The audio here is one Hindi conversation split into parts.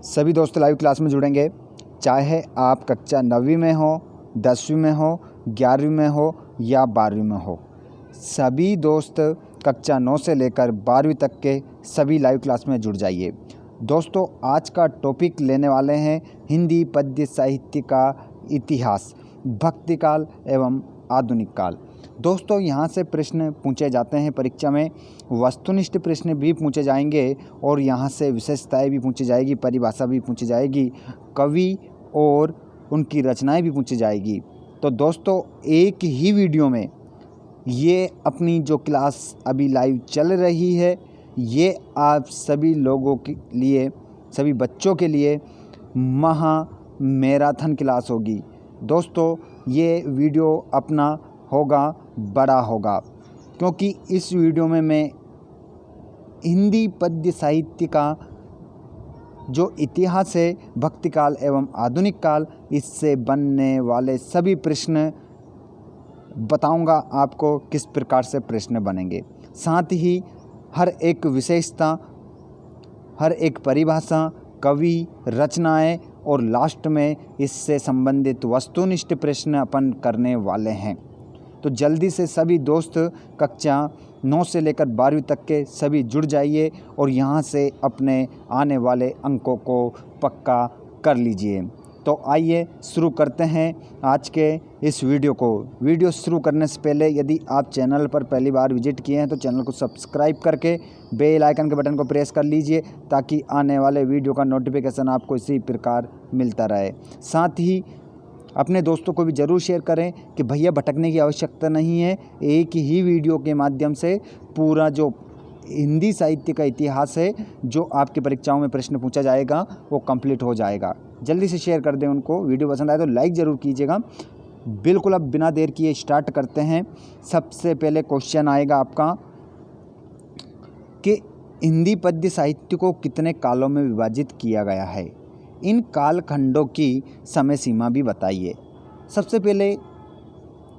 सभी दोस्त लाइव क्लास में जुड़ेंगे, चाहे आप कक्षा 9वीं में हो, 10वीं में हो, 11वीं में हो या 12वीं में हो। सभी दोस्त कक्षा 9 से लेकर 12वीं तक के सभी लाइव क्लास में जुड़ जाइए। दोस्तों, आज का टॉपिक लेने वाले हैं हिंदी पद्य साहित्य का इतिहास, भक्तिकाल एवं आधुनिक काल। दोस्तों, यहाँ से प्रश्न पूछे जाते हैं परीक्षा में, वस्तुनिष्ठ प्रश्न भी पूछे जाएंगे और यहाँ से विशेषताएं भी पूछी जाएगी, परिभाषा भी पूछी जाएगी, कवि और उनकी रचनाएं भी पूछी जाएगी। तो दोस्तों, एक ही वीडियो में ये अपनी जो क्लास अभी लाइव चल रही है, ये आप सभी लोगों के लिए, सभी बच्चों के लिए महा मैराथन क्लास होगी। दोस्तों, ये वीडियो अपना होगा, बड़ा होगा, क्योंकि इस वीडियो में मैं हिंदी पद्य साहित्य का जो इतिहास है, भक्तिकाल एवं आधुनिक काल, इससे बनने वाले सभी प्रश्न बताऊंगा आपको किस प्रकार से प्रश्न बनेंगे। साथ ही हर एक विशेषता, हर एक परिभाषा, कवि, रचनाएं और लास्ट में इससे संबंधित वस्तुनिष्ठ प्रश्न अपन करने वाले हैं। तो जल्दी से सभी दोस्त कक्षा 9 से लेकर 12वीं तक के सभी जुड़ जाइए और यहाँ से अपने आने वाले अंकों को पक्का कर लीजिए। तो आइए शुरू करते हैं आज के इस वीडियो को। वीडियो शुरू करने से पहले यदि आप चैनल पर पहली बार विजिट किए हैं तो चैनल को सब्सक्राइब करके बेल आइकन के बटन को प्रेस कर लीजिए, ताकि आने वाले वीडियो का नोटिफिकेशन आपको इसी प्रकार मिलता रहे। साथ ही अपने दोस्तों को भी ज़रूर शेयर करें कि भैया भटकने की आवश्यकता नहीं है, एक ही वीडियो के माध्यम से पूरा जो हिंदी साहित्य का इतिहास है, जो आपकी परीक्षाओं में प्रश्न पूछा जाएगा, वो कंप्लीट हो जाएगा। जल्दी से शेयर कर दें उनको। वीडियो पसंद आए तो लाइक ज़रूर कीजिएगा। बिल्कुल, अब बिना देर किए स्टार्ट करते हैं। सबसे पहले क्वेश्चन आएगा आपका कि हिंदी पद्य साहित्य को कितने कालों में विभाजित किया गया है, इन कालखंडों की समय सीमा भी बताइए। सबसे पहले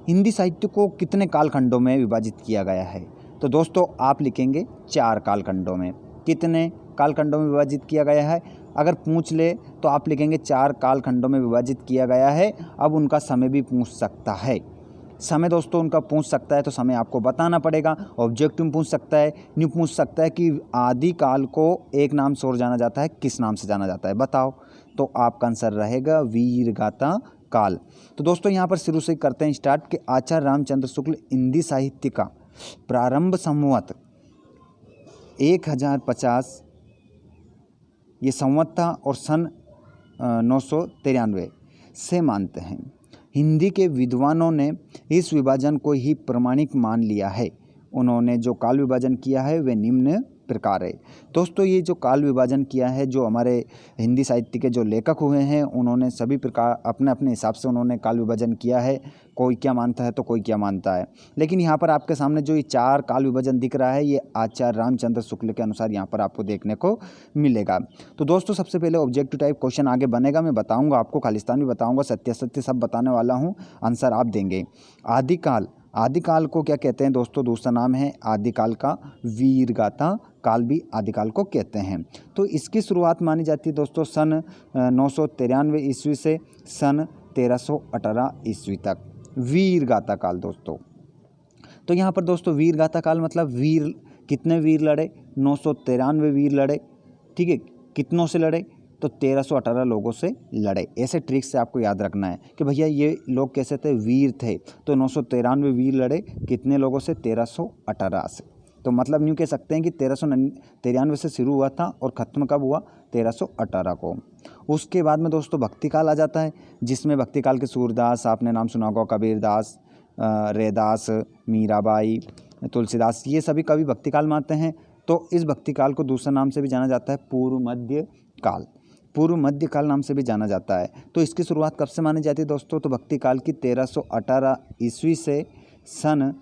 हिंदी साहित्य को कितने कालखंडों में विभाजित किया गया है, तो दोस्तों आप लिखेंगे 4 कालखंडों में। कितने कालखंडों में विभाजित किया गया है अगर पूछ ले तो आप लिखेंगे 4 कालखंडों में विभाजित किया गया है। अब उनका समय भी पूछ सकता है। समय दोस्तों उनका पूछ सकता है तो समय आपको बताना पड़ेगा। ऑब्जेक्टिव पूछ सकता है, न्यू पूछ सकता है कि आदि काल को एक नाम से और जाना जाता है, किस नाम से जाना जाता है बताओ। तो आपका आंसर रहेगा वीरगाथा काल। तो दोस्तों यहाँ पर शुरू से करते हैं स्टार्ट कि आचार्य रामचंद्र शुक्ल हिंदी साहित्य का प्रारंभ संवत 1050 ये संवत था और सन 993 से मानते हैं। हिंदी के विद्वानों ने इस विभाजन को ही प्रमाणिक मान लिया है। उन्होंने जो काल विभाजन किया है वे निम्न प्रकार है। दोस्तों, ये जो काल विभाजन किया है, जो हमारे हिंदी साहित्य के जो लेखक हुए हैं, उन्होंने सभी प्रकार अपने अपने हिसाब से उन्होंने काल विभाजन किया है। कोई क्या मानता है तो कोई क्या मानता है, लेकिन यहाँ पर आपके सामने जो ये 4 काल विभाजन दिख रहा है, ये आचार्य रामचंद्र शुक्ल के अनुसार यहाँ पर आपको देखने को मिलेगा। तो दोस्तों, सबसे पहले ऑब्जेक्टिव टाइप क्वेश्चन आगे बनेगा, मैं बताऊँगा आपको, खालिस्तान भी बताऊँगा, सत्य सत्य सब बताने वाला हूँ, आंसर आप देंगे। आदिकाल, आदिकाल को क्या कहते हैं दोस्तों? दूसरा नाम है आदिकाल का वीरगाथा काल भी आदिकाल को कहते हैं। तो इसकी शुरुआत मानी जाती है दोस्तों सन 993 ईस्वी से सन 1318 ईस्वी तक, वीरगाथा काल दोस्तों। तो यहाँ पर दोस्तों वीरगाथा काल मतलब वीर, कितने वीर लड़े? 993 वीर लड़े। ठीक है, कितनों से लड़े? तो 1318 लोगों से लड़े। ऐसे ट्रिक से आपको याद रखना है कि भैया ये लोग कैसे थे? वीर थे। तो 993 वीर लड़े, कितने लोगों से? 1318 से। तो मतलब यूँ कह सकते हैं कि 1393 से शुरू हुआ था और ख़त्म कब हुआ? 1318 को। उसके बाद में दोस्तों भक्तिकाल आ जाता है, जिसमें भक्तिकाल के सूरदास, आपने नाम सुना होगा, कबीरदास, रैदास, मीराबाई, तुलसीदास, ये सभी कवि भक्तिकाल में आते हैं। तो इस भक्तिकाल को दूसरे नाम से भी जाना जाता है पूर्व मध्य काल, पूर्व मध्य काल नाम से भी जाना जाता है। तो इसकी शुरुआत कब से मानी जाती है दोस्तों? तो भक्तिकाल की 1318 ईस्वी से सन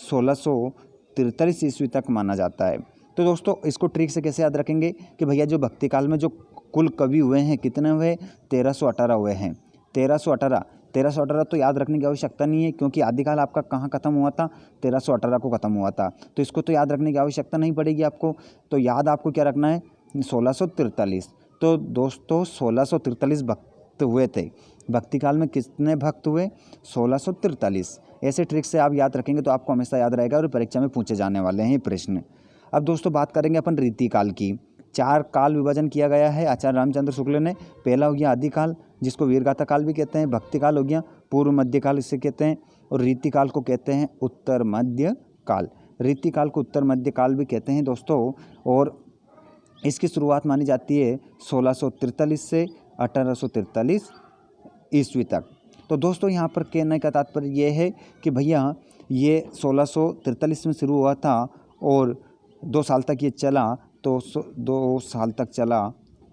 1643 ईस्वी तक माना जाता है। तो दोस्तों इसको ट्रिक से कैसे याद रखेंगे कि भैया जो भक्तिकाल में जो कुल कवि हुए हैं कितने हुए? 1318 हुए हैं। 1318 तो याद रखने की आवश्यकता नहीं है, क्योंकि आदिकाल आपका कहाँ खत्म हुआ था? 1318 को खत्म हुआ था। तो इसको तो याद रखने की आवश्यकता नहीं पड़ेगी आपको। तो याद आपको क्या रखना है? 1643। तो दोस्तों 1643 भक्त हुए थे। भक्ति काल में कितने भक्त हुए? 1643। ऐसे ट्रिक से आप याद रखेंगे तो आपको हमेशा याद रहेगा और परीक्षा में पूछे जाने वाले हैं ये प्रश्न। अब दोस्तों बात करेंगे अपन रीतिकाल की। 4 काल विभाजन किया गया है आचार्य रामचंद्र शुक्ल ने। पहला हो गया आदिकाल, जिसको वीरगाथा काल भी कहते हैं। भक्ति काल हो गया, पूर्व मध्य काल इसे कहते हैं, और रीतिकाल को कहते हैं उत्तर मध्य काल। रीतिकाल को उत्तर मध्य काल भी कहते हैं दोस्तों, और इसकी शुरुआत मानी जाती है 1643 से 1843 ईस्वी तक। तो दोस्तों यहाँ पर कहने का तात्पर्य ये है कि भैया ये 1643 में शुरू हुआ था और 2 साल तक ये चला, तो 2 साल तक चला,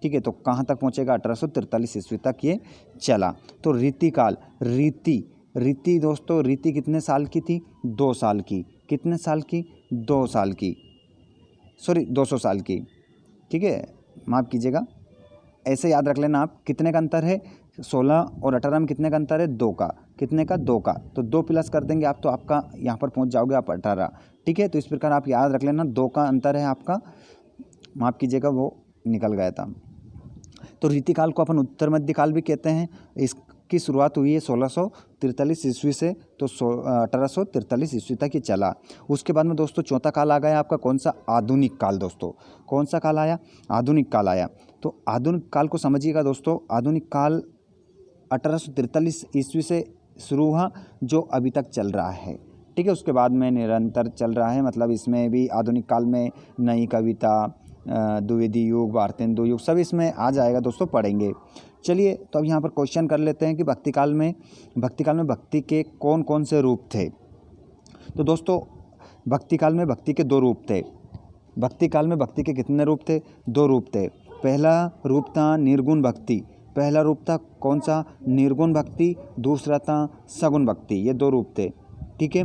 ठीक है। तो कहाँ तक पहुँचेगा? 1843 ईस्वी तक ये चला। तो रीतिकाल, रीति दोस्तों, रीति कितने साल की थी? 2 साल की। कितने साल की? 2 साल की, सॉरी 200 साल की, ठीक है, माफ़ कीजिएगा। ऐसे याद रख लेना आप। कितने का अंतर है? 16 और 18 में कितने का अंतर है? 2 का। कितने का? 2 का। तो 2 प्लस कर देंगे आप तो आपका यहाँ पर पहुँच जाओगे आप 18, ठीक है। तो इस प्रकार आप याद रख लेना, 2 का अंतर है आपका, माफ़ कीजिएगा वो निकल गया था। तो रीतिकाल को अपन उत्तर मध्य काल भी कहते हैं। इसकी शुरुआत हुई है 1643 ईस्वी से, तो 1843 ईस्वी तक ये चला। उसके बाद में दोस्तों चौथा काल आ गया आपका, कौन सा? आधुनिक काल। दोस्तों कौन सा काल आया? आधुनिक काल आया। तो आधुनिक काल को समझिएगा दोस्तों। आधुनिक काल 1843 ईस्वी से शुरू हुआ, जो अभी तक चल रहा है, ठीक है। उसके बाद में निरंतर चल रहा है, मतलब इसमें भी आधुनिक काल में नई कविता, द्विवेदी युग, भारतेंदु युग, सब इसमें आ जाएगा दोस्तों, पढ़ेंगे। चलिए तो अब यहाँ पर क्वेश्चन कर लेते हैं कि भक्ति काल में भक्ति के कौन कौन से रूप थे। तो दोस्तों भक्ति काल में भक्ति के 2 रूप थे। भक्ति काल में भक्ति के कितने रूप थे? 2 रूप थे। पहला रूप था निर्गुण भक्ति। पहला रूप था कौन सा? निर्गुण भक्ति। दूसरा था सगुण भक्ति। ये 2 रूप थे, ठीक है।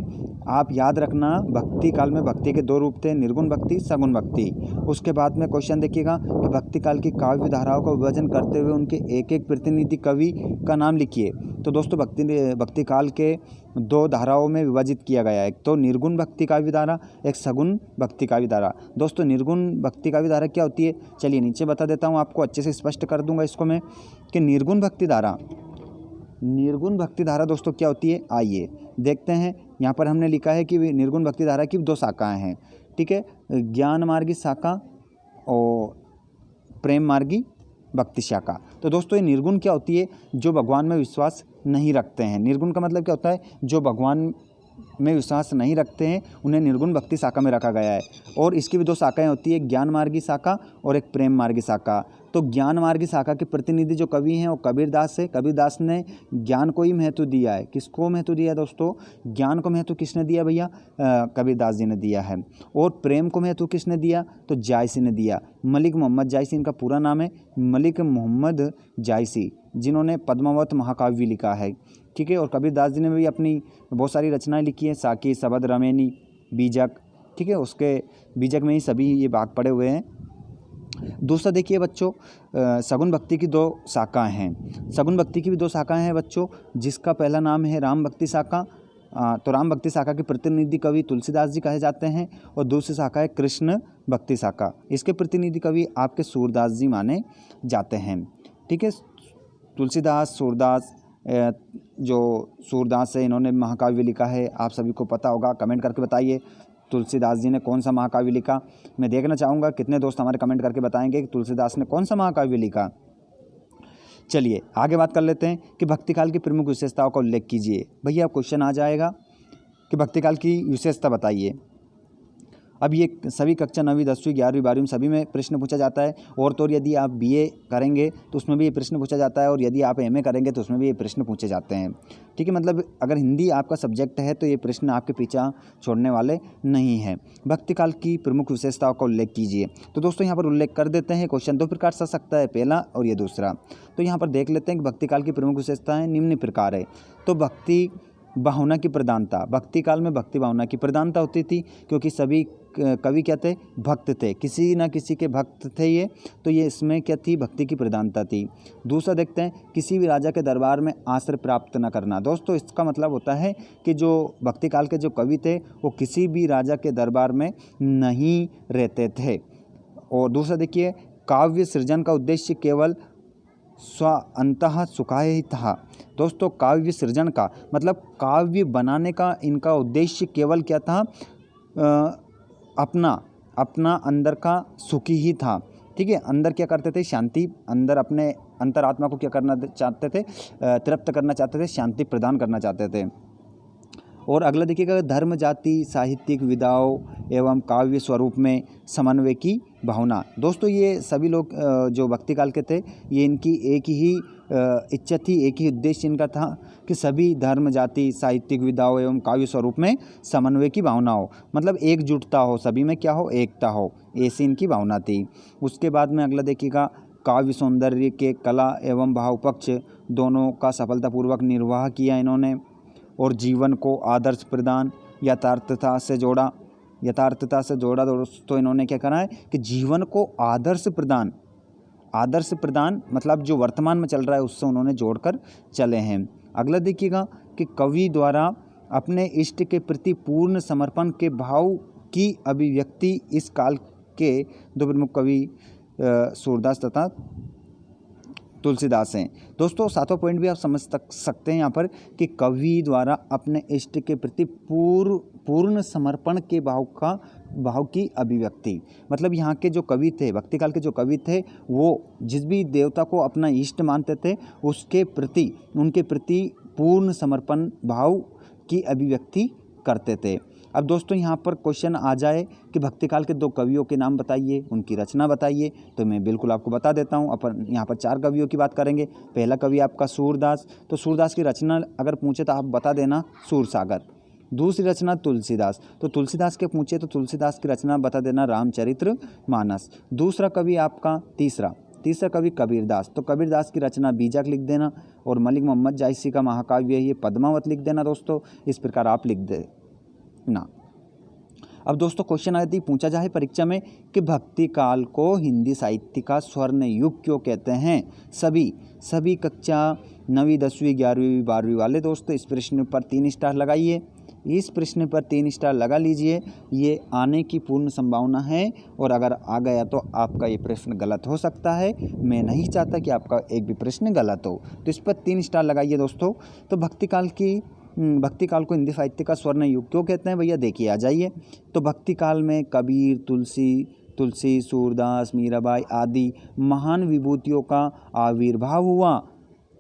आप याद रखना, भक्ति काल में भक्ति के 2 रूप थे, निर्गुण भक्ति, सगुण भक्ति। उसके बाद में क्वेश्चन देखिएगा कि भक्ति काल की काव्य धाराओं का विभाजन करते हुए उनके एक एक प्रतिनिधि कवि का नाम लिखिए। तो दोस्तों भक्ति काल के 2 धाराओं में विभाजित किया गया है, एक तो निर्गुण भक्ति काव्य धारा, एक सगुण भक्ति काव्य धारा। दोस्तों निर्गुण भक्ति काव्य धारा क्या होती है? चलिए नीचे बता देता हूँ आपको, अच्छे से स्पष्ट कर दूंगा इसको मैं कि निर्गुण भक्ति धारा दोस्तों क्या होती है, आइए देखते हैं। यहाँ पर हमने लिखा है कि निर्गुण भक्ति धारा की 2 शाखाएं हैं, ठीक है, ज्ञान मार्गी शाखा और प्रेम मार्गी भक्ति शाखा। तो दोस्तों ये निर्गुण क्या होती है? जो भगवान में विश्वास नहीं रखते हैं। निर्गुण का मतलब क्या होता है? जो भगवान में विश्वास नहीं रखते हैं उन्हें निर्गुण भक्ति शाखा में रखा गया है। और इसकी भी 2 शाखाएं होती है, ज्ञान मार्गी शाखा और एक प्रेम मार्गी शाखा। तो ज्ञान मार्गी शाखा के प्रतिनिधि जो कवि हैं वो कबीरदास है। कबीरदास ने ज्ञान को ही महत्व दिया है। किसको महत्व दिया दोस्तों? ज्ञान को महत्व किसने दिया भैया? कबीरदास जी ने दिया है। और प्रेम को महत्व किसने दिया? तो जायसी ने दिया। मलिक मोहम्मद जायसी इनका पूरा नाम है, मलिक मोहम्मद जायसी, जिन्होंने पद्मावत महाकाव्य लिखा है, ठीक है। और कबीरदास जी ने भी अपनी बहुत सारी रचनाएं लिखी हैं, साकी, शबद, रमेनी, बीजक, ठीक है। उसके बीजक में ही सभी ये भाग पड़े हुए हैं। दूसरा देखिए बच्चों, सगुण भक्ति की 2 शाखाएं हैं। सगुण भक्ति की भी 2 शाखाएं हैं बच्चों, जिसका पहला नाम है राम भक्ति शाखा। तो राम भक्ति शाखा के प्रतिनिधि कवि तुलसीदास जी कहे जाते हैं, और दूसरी शाखा है कृष्ण भक्ति शाखा। इसके प्रतिनिधि कवि आपके सूरदास जी माने जाते हैं, ठीक है। तुलसीदास, सूरदास, जो सूरदास है इन्होंने महाकाव्य लिखा है, आप सभी को पता होगा, कमेंट करके बताइए तुलसीदास जी ने कौन सा महाकाव्य लिखा। मैं देखना चाहूँगा कितने दोस्त हमारे कमेंट करके बताएंगे कि तुलसीदास ने कौन सा महाकाव्य लिखा। चलिए आगे बात कर लेते हैं कि भक्ति काल की प्रमुख विशेषताओं का उल्लेख कीजिए। भैया क्वेश्चन आ जाएगा कि भक्ति काल की विशेषता बताइए। अब ये सभी कक्षा 9वीं 10वीं 11वीं 12वीं में सभी में प्रश्न पूछा जाता है। और तो यदि आप BA करेंगे तो उसमें भी ये प्रश्न पूछा जाता है, और यदि आप MA करेंगे तो उसमें भी ये प्रश्न पूछे जाते हैं, ठीक है। मतलब अगर हिंदी आपका सब्जेक्ट है तो ये प्रश्न आपके पीछा छोड़ने वाले नहीं हैं। भक्ति काल की प्रमुख विशेषताओं का उल्लेख कीजिए। तो दोस्तों यहाँ पर उल्लेख कर देते हैं। क्वेश्चन 2 प्रकार से सकता है, पहला और ये दूसरा। तो यहाँ पर देख लेते हैं कि भक्ति काल की प्रमुख विशेषताएँ निम्न प्रकार है। तो भक्ति भावना की प्रधानता। भक्ति काल में भक्ति भावना की प्रधानता होती थी, क्योंकि सभी कवि क्या थे? भक्त थे, किसी न किसी के भक्त थे ये, तो ये इसमें क्या थी? भक्ति की प्रधानता थी। दूसरा देखते हैं, किसी भी राजा के दरबार में आश्रय प्राप्त न करना। दोस्तों इसका मतलब होता है कि जो भक्ति काल के जो कवि थे वो किसी भी राजा के दरबार में नहीं रहते थे। और दूसरा देखिए, काव्य सृजन का उद्देश्य केवल अंतः सुखाय ही था। दोस्तों काव्य सृजन का मतलब काव्य बनाने का इनका उद्देश्य केवल क्या था, अपना अंदर का सुखी ही था। ठीक है, अंदर क्या करते थे, शांति, अंदर अपने अंतरात्मा को क्या करना चाहते थे, तृप्त करना चाहते थे, शांति प्रदान करना चाहते थे। और अगला देखिएगा, धर्म, जाति, साहित्यिक विधाओं एवं काव्य स्वरूप में समन्वय की भावना। दोस्तों ये सभी लोग जो भक्ति काल के थे, ये इनकी एक ही इच्छा थी, एक ही उद्देश्य इनका था कि सभी धर्म, जाति, साहित्यिक विधाओं एवं काव्य स्वरूप में समन्वय की भावना हो, मतलब एकजुटता हो, सभी में क्या हो, एकता हो, ऐसी इनकी भावना थी। उसके बाद में अगला देखिएगा, काव्य सौंदर्य के कला एवं भाव पक्ष दोनों का सफलतापूर्वक निर्वाह किया इन्होंने, और जीवन को आदर्श प्रदान, यथार्थता से जोड़ा दोस्तों इन्होंने क्या करा है कि जीवन को आदर्श प्रदान मतलब जो वर्तमान में चल रहा है उससे उन्होंने जोड़कर चले हैं। अगला देखिएगा कि कवि द्वारा अपने इष्ट के प्रति पूर्ण समर्पण के भाव की अभिव्यक्ति इस काल के दो प्रमुख कवि सूरदास तथा तुलसीदास हैं। दोस्तों सातवां पॉइंट भी आप समझ सकते हैं यहाँ पर कि कवि द्वारा अपने इष्ट के प्रति पूर्ण समर्पण के भाव की अभिव्यक्ति, मतलब यहाँ के जो कवि थे, भक्ति काल के जो कवि थे, वो जिस भी देवता को अपना इष्ट मानते थे उनके प्रति पूर्ण समर्पण भाव की अभिव्यक्ति करते थे। अब दोस्तों यहाँ पर क्वेश्चन आ जाए कि भक्ति काल के 2 कवियों के नाम बताइए, उनकी रचना बताइए, तो मैं बिल्कुल आपको बता देता हूँ। अपन यहाँ पर 4 कवियों की बात करेंगे। पहला कवि आपका सूरदास, तो सूरदास की रचना अगर पूछे तो आप बता देना सूरसागर। दूसरी रचना तुलसीदास, तो तुलसीदास के पूछे तो तुलसीदास की रचना बता देना रामचरितमानस। दूसरा कवि आपका तीसरा कवि कबीरदास, तो कबीरदास की रचना बीजक लिख देना, और मलिक मोहम्मद जायसी का महाकाव्य ये पद्मावत लिख देना। दोस्तों इस प्रकार आप लिख देना। अब दोस्तों क्वेश्चन यदि पूछा जाए परीक्षा में कि भक्ति काल को हिंदी साहित्य का स्वर्ण युग क्यों कहते हैं, सभी कक्षा 9वीं 10वीं 11वीं 12वीं वाले दोस्तों इस प्रश्न पर 3 स्टार लगाइए। इस प्रश्न पर 3 स्टार लगा लीजिए, ये आने की पूर्ण संभावना है, और अगर आ गया तो आपका ये प्रश्न गलत हो सकता है। मैं नहीं चाहता कि आपका एक भी प्रश्न गलत हो, तो इस पर 3 स्टार लगाइए दोस्तों। तो भक्ति काल को हिंदी साहित्य का स्वर्ण युग क्यों कहते हैं भैया, देखिए आ जाइए। तो भक्ति काल में कबीर, तुलसी, सूरदास, मीराबाई आदि महान विभूतियों का आविर्भाव हुआ।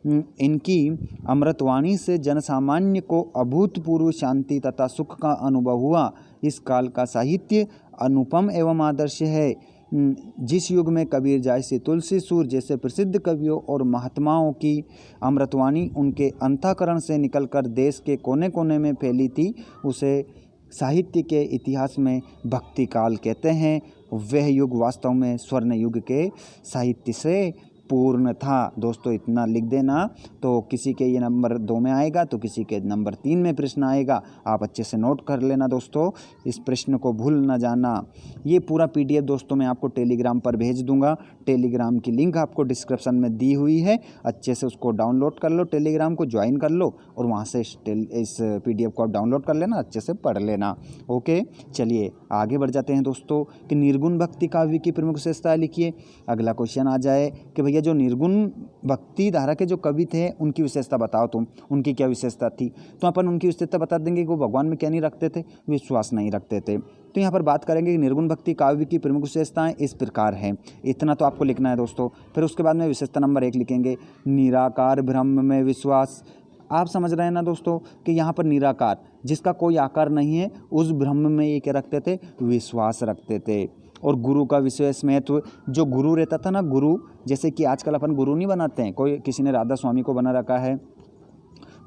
इनकी अमृतवाणी से जनसामान्य को अभूतपूर्व शांति तथा सुख का अनुभव हुआ। इस काल का साहित्य अनुपम एवं आदर्श है। जिस युग में कबीर जैसे तुलसी, सूर जैसे प्रसिद्ध कवियों और महात्माओं की अमृतवाणी उनके अंतःकरण से निकलकर देश के कोने कोने में फैली थी, उसे साहित्य के इतिहास में भक्ति काल कहते हैं। वह युग वास्तव में स्वर्ण युग के साहित्य से पूर्ण था। दोस्तों इतना लिख देना, तो किसी के ये नंबर 2 में आएगा, तो किसी के नंबर 3 में प्रश्न आएगा। आप अच्छे से नोट कर लेना दोस्तों, इस प्रश्न को भूल ना जाना। ये पूरा PDF दोस्तों मैं आपको टेलीग्राम पर भेज दूंगा। टेलीग्राम की लिंक आपको डिस्क्रिप्शन में दी हुई है, अच्छे से उसको डाउनलोड कर लो, टेलीग्राम को ज्वाइन कर लो, और वहाँ से इस PDF को आप डाउनलोड कर लेना, अच्छे से पढ़ लेना। ओके, चलिए आगे बढ़ जाते हैं दोस्तों कि निर्गुण भक्ति काव्य की प्रमुख विशेषता लिखिए। अगला क्वेश्चन आ जाए कि भैया जो निर्गुण भक्ति धारा के जो कवि थे उनकी विशेषता बताओ तुम, उनकी क्या विशेषता थी। तो अपन उनकी विशेषता बता देंगे कि वो भगवान में क्या नहीं रखते थे, विश्वास नहीं रखते थे। तो यहाँ पर बात करेंगे कि निर्गुण भक्ति काव्य की प्रमुख विशेषताएं इस प्रकार हैं। इतना तो आपको लिखना है दोस्तों। फिर उसके बाद में विशेषता नंबर 1 लिखेंगे, निराकार ब्रह्म में विश्वास। आप समझ रहे हैं ना दोस्तों कि यहाँ पर निराकार, जिसका कोई आकार नहीं है, उस ब्रह्म में ये क्या रखते थे, विश्वास रखते थे। और गुरु का विशेष महत्व, जो गुरु रहता था ना, गुरु जैसे कि आजकल अपन गुरु नहीं बनाते हैं, कोई किसी ने राधा स्वामी को बना रखा है,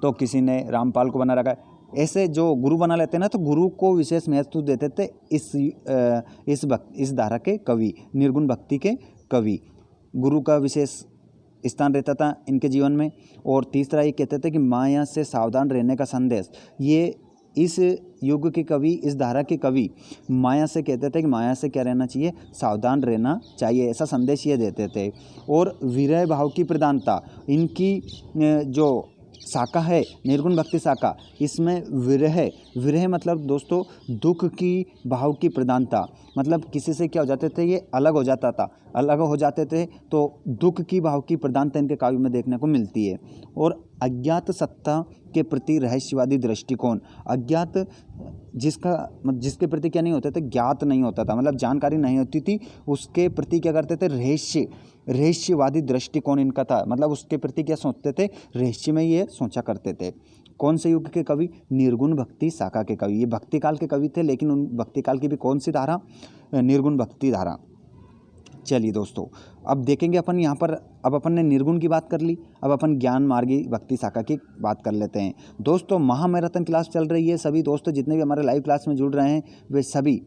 तो किसी ने रामपाल को बना रखा है, ऐसे जो गुरु बना लेते हैं ना, तो गुरु को विशेष महत्व देते थे इस धारा के कवि, निर्गुण भक्ति के कवि। गुरु का विशेष स्थान रहता था इनके जीवन में। और तीसरा ये कहते थे कि माया से सावधान रहने का संदेश। ये इस युग के कवि, इस धारा के कवि माया से कहते थे कि माया से क्या रहना चाहिए, सावधान रहना चाहिए, ऐसा संदेश ये देते थे। और विरह भाव की प्रधानता, इनकी जो शाखा है, निर्गुण भक्ति शाखा, इसमें विरह, विरह मतलब दोस्तों दुख की भाव की प्रधानता, मतलब किसी से क्या हो जाते थे, ये अलग हो जाता था, अलग हो जाते थे तो दुख की भाव की प्रधानता इनके काव्य में देखने को मिलती है। और अज्ञात सत्ता के प्रति रहस्यवादी दृष्टिकोण, अज्ञात जिसके प्रति क्या नहीं होते थे, ज्ञात नहीं होता था, मतलब जानकारी नहीं होती थी, उसके प्रति क्या करते थे, रहस्यवादी दृष्टिकोण इनका था, मतलब उसके प्रति क्या सोचते थे, रहस्य में ये सोचा करते थे। कौन से युग के कवि, निर्गुण भक्ति शाखा के कवि, ये भक्ति काल के कवि थे, लेकिन उन भक्ति काल की भी कौन सी धारा, निर्गुण भक्ति धारा। चलिए दोस्तों, अब देखेंगे अपन यहाँ पर, अब अपन ने निर्गुण की बात कर ली, अब अपन ज्ञान मार्गी भक्ति शाखा की बात कर लेते हैं। दोस्तों महामैराथन क्लास चल रही है, सभी दोस्तों जितने भी हमारे लाइव क्लास में जुड़ रहे हैं वे सभी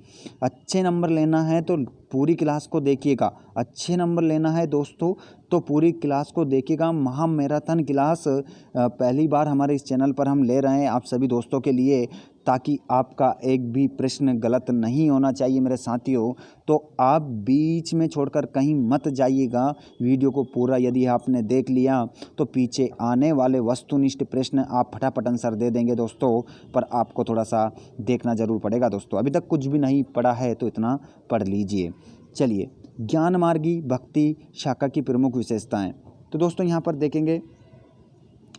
अच्छे नंबर लेना है तो पूरी क्लास को देखिएगा, अच्छे नंबर लेना है दोस्तों तो पूरी क्लास को देखिएगा। महामैराथन क्लास पहली बार हमारे इस चैनल पर हम ले रहे हैं आप सभी दोस्तों के लिए, ताकि आपका एक भी प्रश्न गलत नहीं होना चाहिए मेरे साथियों। तो आप बीच में छोड़कर कहीं मत जाइएगा, वीडियो को पूरा यदि आपने देख लिया तो पीछे आने वाले वस्तुनिष्ठ प्रश्न आप फटाफट आंसर दे देंगे दोस्तों, पर आपको थोड़ा सा देखना ज़रूर पड़ेगा दोस्तों। अभी तक कुछ भी नहीं पढ़ा है तो इतना पढ़ लीजिए। चलिए, ज्ञान मार्गी भक्ति शाखा की प्रमुख विशेषताएँ, तो दोस्तों यहाँ पर देखेंगे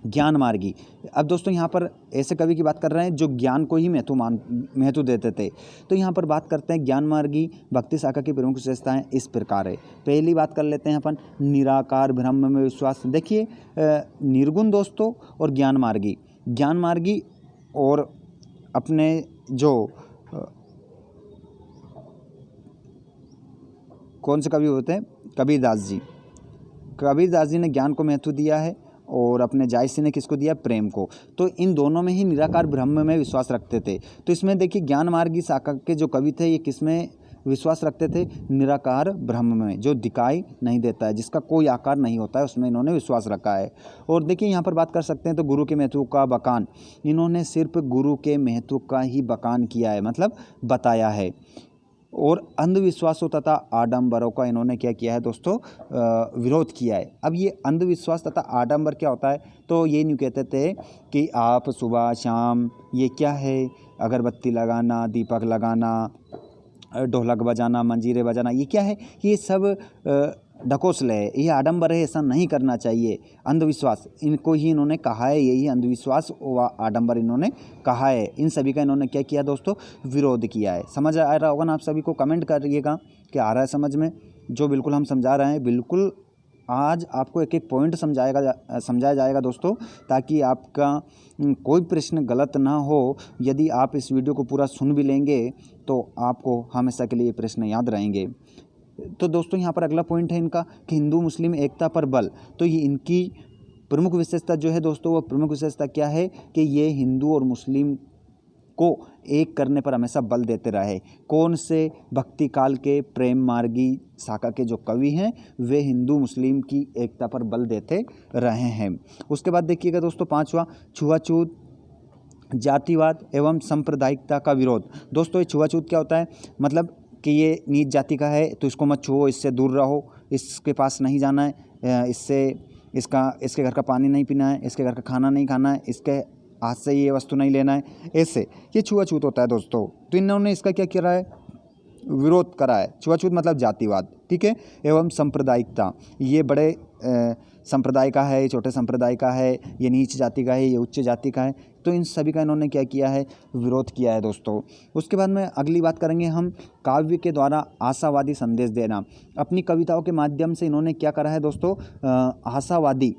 ज्ञान मार्गी। अब दोस्तों यहाँ पर ऐसे कवि की बात कर रहे हैं जो ज्ञान को ही महत्व देते थे, तो यहाँ पर बात करते हैं ज्ञान मार्गी भक्ति शाखा की प्रमुख विशेषताएं इस प्रकार है। पहली बात कर लेते हैं अपन, निराकार ब्रह्म में विश्वास। देखिए निर्गुण दोस्तों और ज्ञान मार्गी और अपने जो कौन से कवि होते हैं, कबीरदास जी ने ज्ञान को महत्व दिया है और अपने जायसी ने किसको दिया, प्रेम को। तो इन दोनों में ही निराकार ब्रह्म में विश्वास रखते थे। तो इसमें देखिए ज्ञान मार्गी शाखा के जो कवि थे ये किस में विश्वास रखते थे, निराकार ब्रह्म में, जो दिखाई नहीं देता है, जिसका कोई आकार नहीं होता है, उसमें इन्होंने विश्वास रखा है। और देखिए यहाँ पर बात कर सकते हैं तो गुरु के महत्व का बखान, इन्होंने सिर्फ गुरु के महत्व का ही बखान किया है, मतलब बताया है। और अंधविश्वासों तथा आडंबरों का इन्होंने क्या किया है दोस्तों, विरोध किया है। अब ये अंधविश्वास तथा आडंबर क्या होता है, तो ये नहीं कहते थे कि आप सुबह शाम ये क्या है, अगरबत्ती लगाना, दीपक लगाना, ढोलक बजाना, मंजीरे बजाना, ये क्या है, ये सब ढकोसले है, ये आडंबर है, ऐसा नहीं करना चाहिए। अंधविश्वास इनको ही इन्होंने कहा है, यही अंधविश्वास व आडंबर इन्होंने कहा है। इन सभी का इन्होंने क्या किया दोस्तों, विरोध किया है। समझ आ रहा होगा ना आप सभी को, कमेंट करिएगा कि आ रहा है समझ में, जो बिल्कुल हम समझा रहे हैं। बिल्कुल आज आपको एक एक पॉइंट समझाया जाएगा दोस्तों, ताकि आपका कोई प्रश्न गलत ना हो। यदि आप इस वीडियो को पूरा सुन भी लेंगे तो आपको हमेशा के लिए प्रश्न याद रहेंगे। तो दोस्तों यहाँ पर अगला पॉइंट है इनका कि हिंदू मुस्लिम एकता पर बल। तो ये इनकी प्रमुख विशेषता जो है दोस्तों, वो प्रमुख विशेषता क्या है कि ये हिंदू और मुस्लिम को एक करने पर हमेशा बल देते रहे। कौन से, भक्ति काल के प्रेम मार्गी शाखा के जो कवि हैं वे हिंदू मुस्लिम की एकता पर बल देते रहे हैं। उसके बाद देखिएगा दोस्तों पांचवा, छुआछूत, जातिवाद एवं सांप्रदायिकता का विरोध। दोस्तों ये छुआछूत क्या होता है, मतलब कि ये नीच जाति का है तो इसको मत छुओ, इससे दूर रहो, इसके पास नहीं जाना है, इसके घर का पानी नहीं पीना है, इसके घर का खाना नहीं खाना है, इसके हाथ से ये वस्तु नहीं लेना है, ऐसे ये छुआछूत होता है दोस्तों। तो इन्होंने इसका क्या किया है, विरोध करा है। छुआछूत मतलब जातिवाद, ठीक है। एवं सांप्रदायिकता, ये बड़े संप्रदाय का है, ये छोटे संप्रदाय का है, ये नीच जाति का है, ये उच्च जाति का है, तो इन सभी का इन्होंने क्या किया है, विरोध किया है दोस्तों। उसके बाद में अगली बात करेंगे हम, काव्य के द्वारा आशावादी संदेश देना। अपनी कविताओं के माध्यम से इन्होंने क्या करा है दोस्तों, आशावादी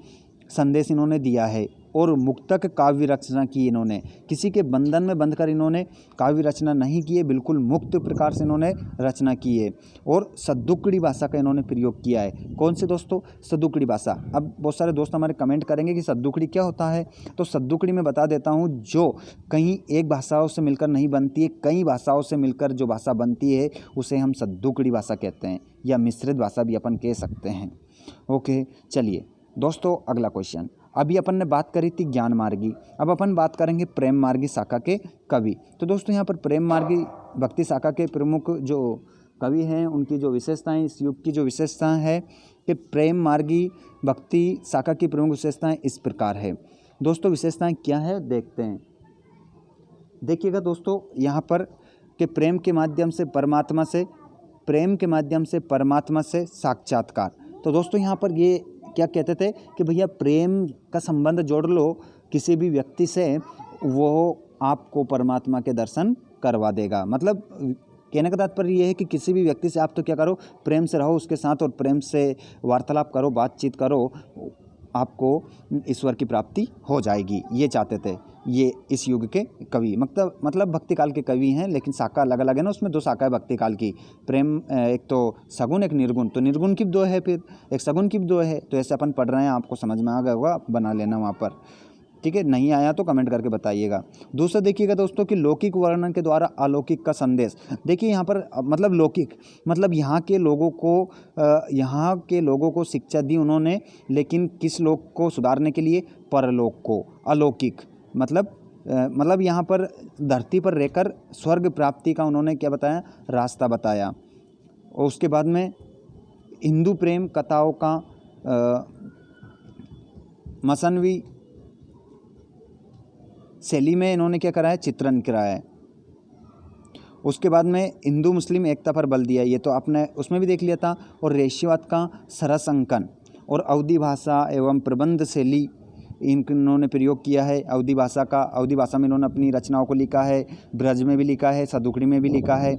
संदेश इन्होंने दिया है। और मुक्तक काव्य रचना की इन्होंने, किसी के बंधन में बंधकर इन्होंने काव्य रचना नहीं की है, बिल्कुल मुक्त प्रकार से इन्होंने रचना की है। और सद्दुकड़ी भाषा का इन्होंने प्रयोग किया है। कौन से दोस्तों, सद्दुकड़ी भाषा। अब बहुत सारे दोस्त हमारे कमेंट करेंगे कि सद्दुकड़ी क्या होता है, तो सद्दुकड़ी मैं बता देता हूँ, जो कहीं एक भाषाओं से मिलकर नहीं बनती है, कई भाषाओं से मिलकर जो भाषा बनती है उसे हम सद्दुकड़ी भाषा कहते हैं, या मिश्रित भाषा भी अपन कह सकते हैं। ओके, चलिए दोस्तों अगला क्वेश्चन। अभी अपन ने बात करी थी ज्ञान मार्गी, अब अपन बात करेंगे प्रेम मार्गी शाखा के कवि। तो दोस्तों यहाँ पर प्रेम मार्गी भक्ति शाखा के प्रमुख जो कवि हैं उनकी जो विशेषताएं, इस युग की जो विशेषताएं है कि प्रेम मार्गी भक्ति शाखा की प्रमुख विशेषताएं इस प्रकार है। दोस्तों विशेषताएं क्या है देखते हैं। देखिएगा दोस्तों यहाँ पर कि प्रेम के माध्यम से परमात्मा से साक्षात्कार। तो दोस्तों यहाँ पर ये क्या कहते थे कि भैया प्रेम का संबंध जोड़ लो किसी भी व्यक्ति से, वो आपको परमात्मा के दर्शन करवा देगा। मतलब कहने का तात्पर्य ये है कि किसी भी व्यक्ति से आप तो क्या करो, प्रेम से रहो उसके साथ और प्रेम से वार्तालाप करो, बातचीत करो, आपको ईश्वर की प्राप्ति हो जाएगी। ये चाहते थे ये इस युग के कवि। मतलब भक्ति काल के कवि हैं, लेकिन शाखा अलग अलग है ना, उसमें 2 शाखा है भक्ति काल की। प्रेम एक तो सगुण एक निर्गुण, तो निर्गुण की 2 है, फिर एक सगुण की 2 है। तो ऐसे अपन पढ़ रहे हैं, आपको समझ में आ गया होगा, आप बना लेना वहाँ पर, ठीक है। नहीं आया तो कमेंट करके बताइएगा। दूसरा देखिएगा दोस्तों कि लौकिक वर्णन के द्वारा अलौकिक का संदेश। देखिए यहाँ पर मतलब लौकिक मतलब यहाँ के लोगों को शिक्षा दी उन्होंने, लेकिन किस लोक को सुधारने के लिए, परलोक को। अलौकिक मतलब यहाँ पर धरती पर रहकर स्वर्ग प्राप्ति का उन्होंने क्या बताया, रास्ता बताया। और उसके बाद में हिंदू प्रेम कथाओं का मसनवी शैली में इन्होंने क्या कराया, चित्रण कराया है। उसके बाद में हिंदू मुस्लिम एकता पर बल दिया, ये तो आपने उसमें भी देख लिया था। और रेशिवाद का सरस अंकन और अवधी भाषा एवं प्रबंध शैली इन्होंने प्रयोग किया है। अवधी भाषा में इन्होंने अपनी रचनाओं को लिखा है, ब्रज में भी लिखा है, सदुकड़ी में भी लिखा है,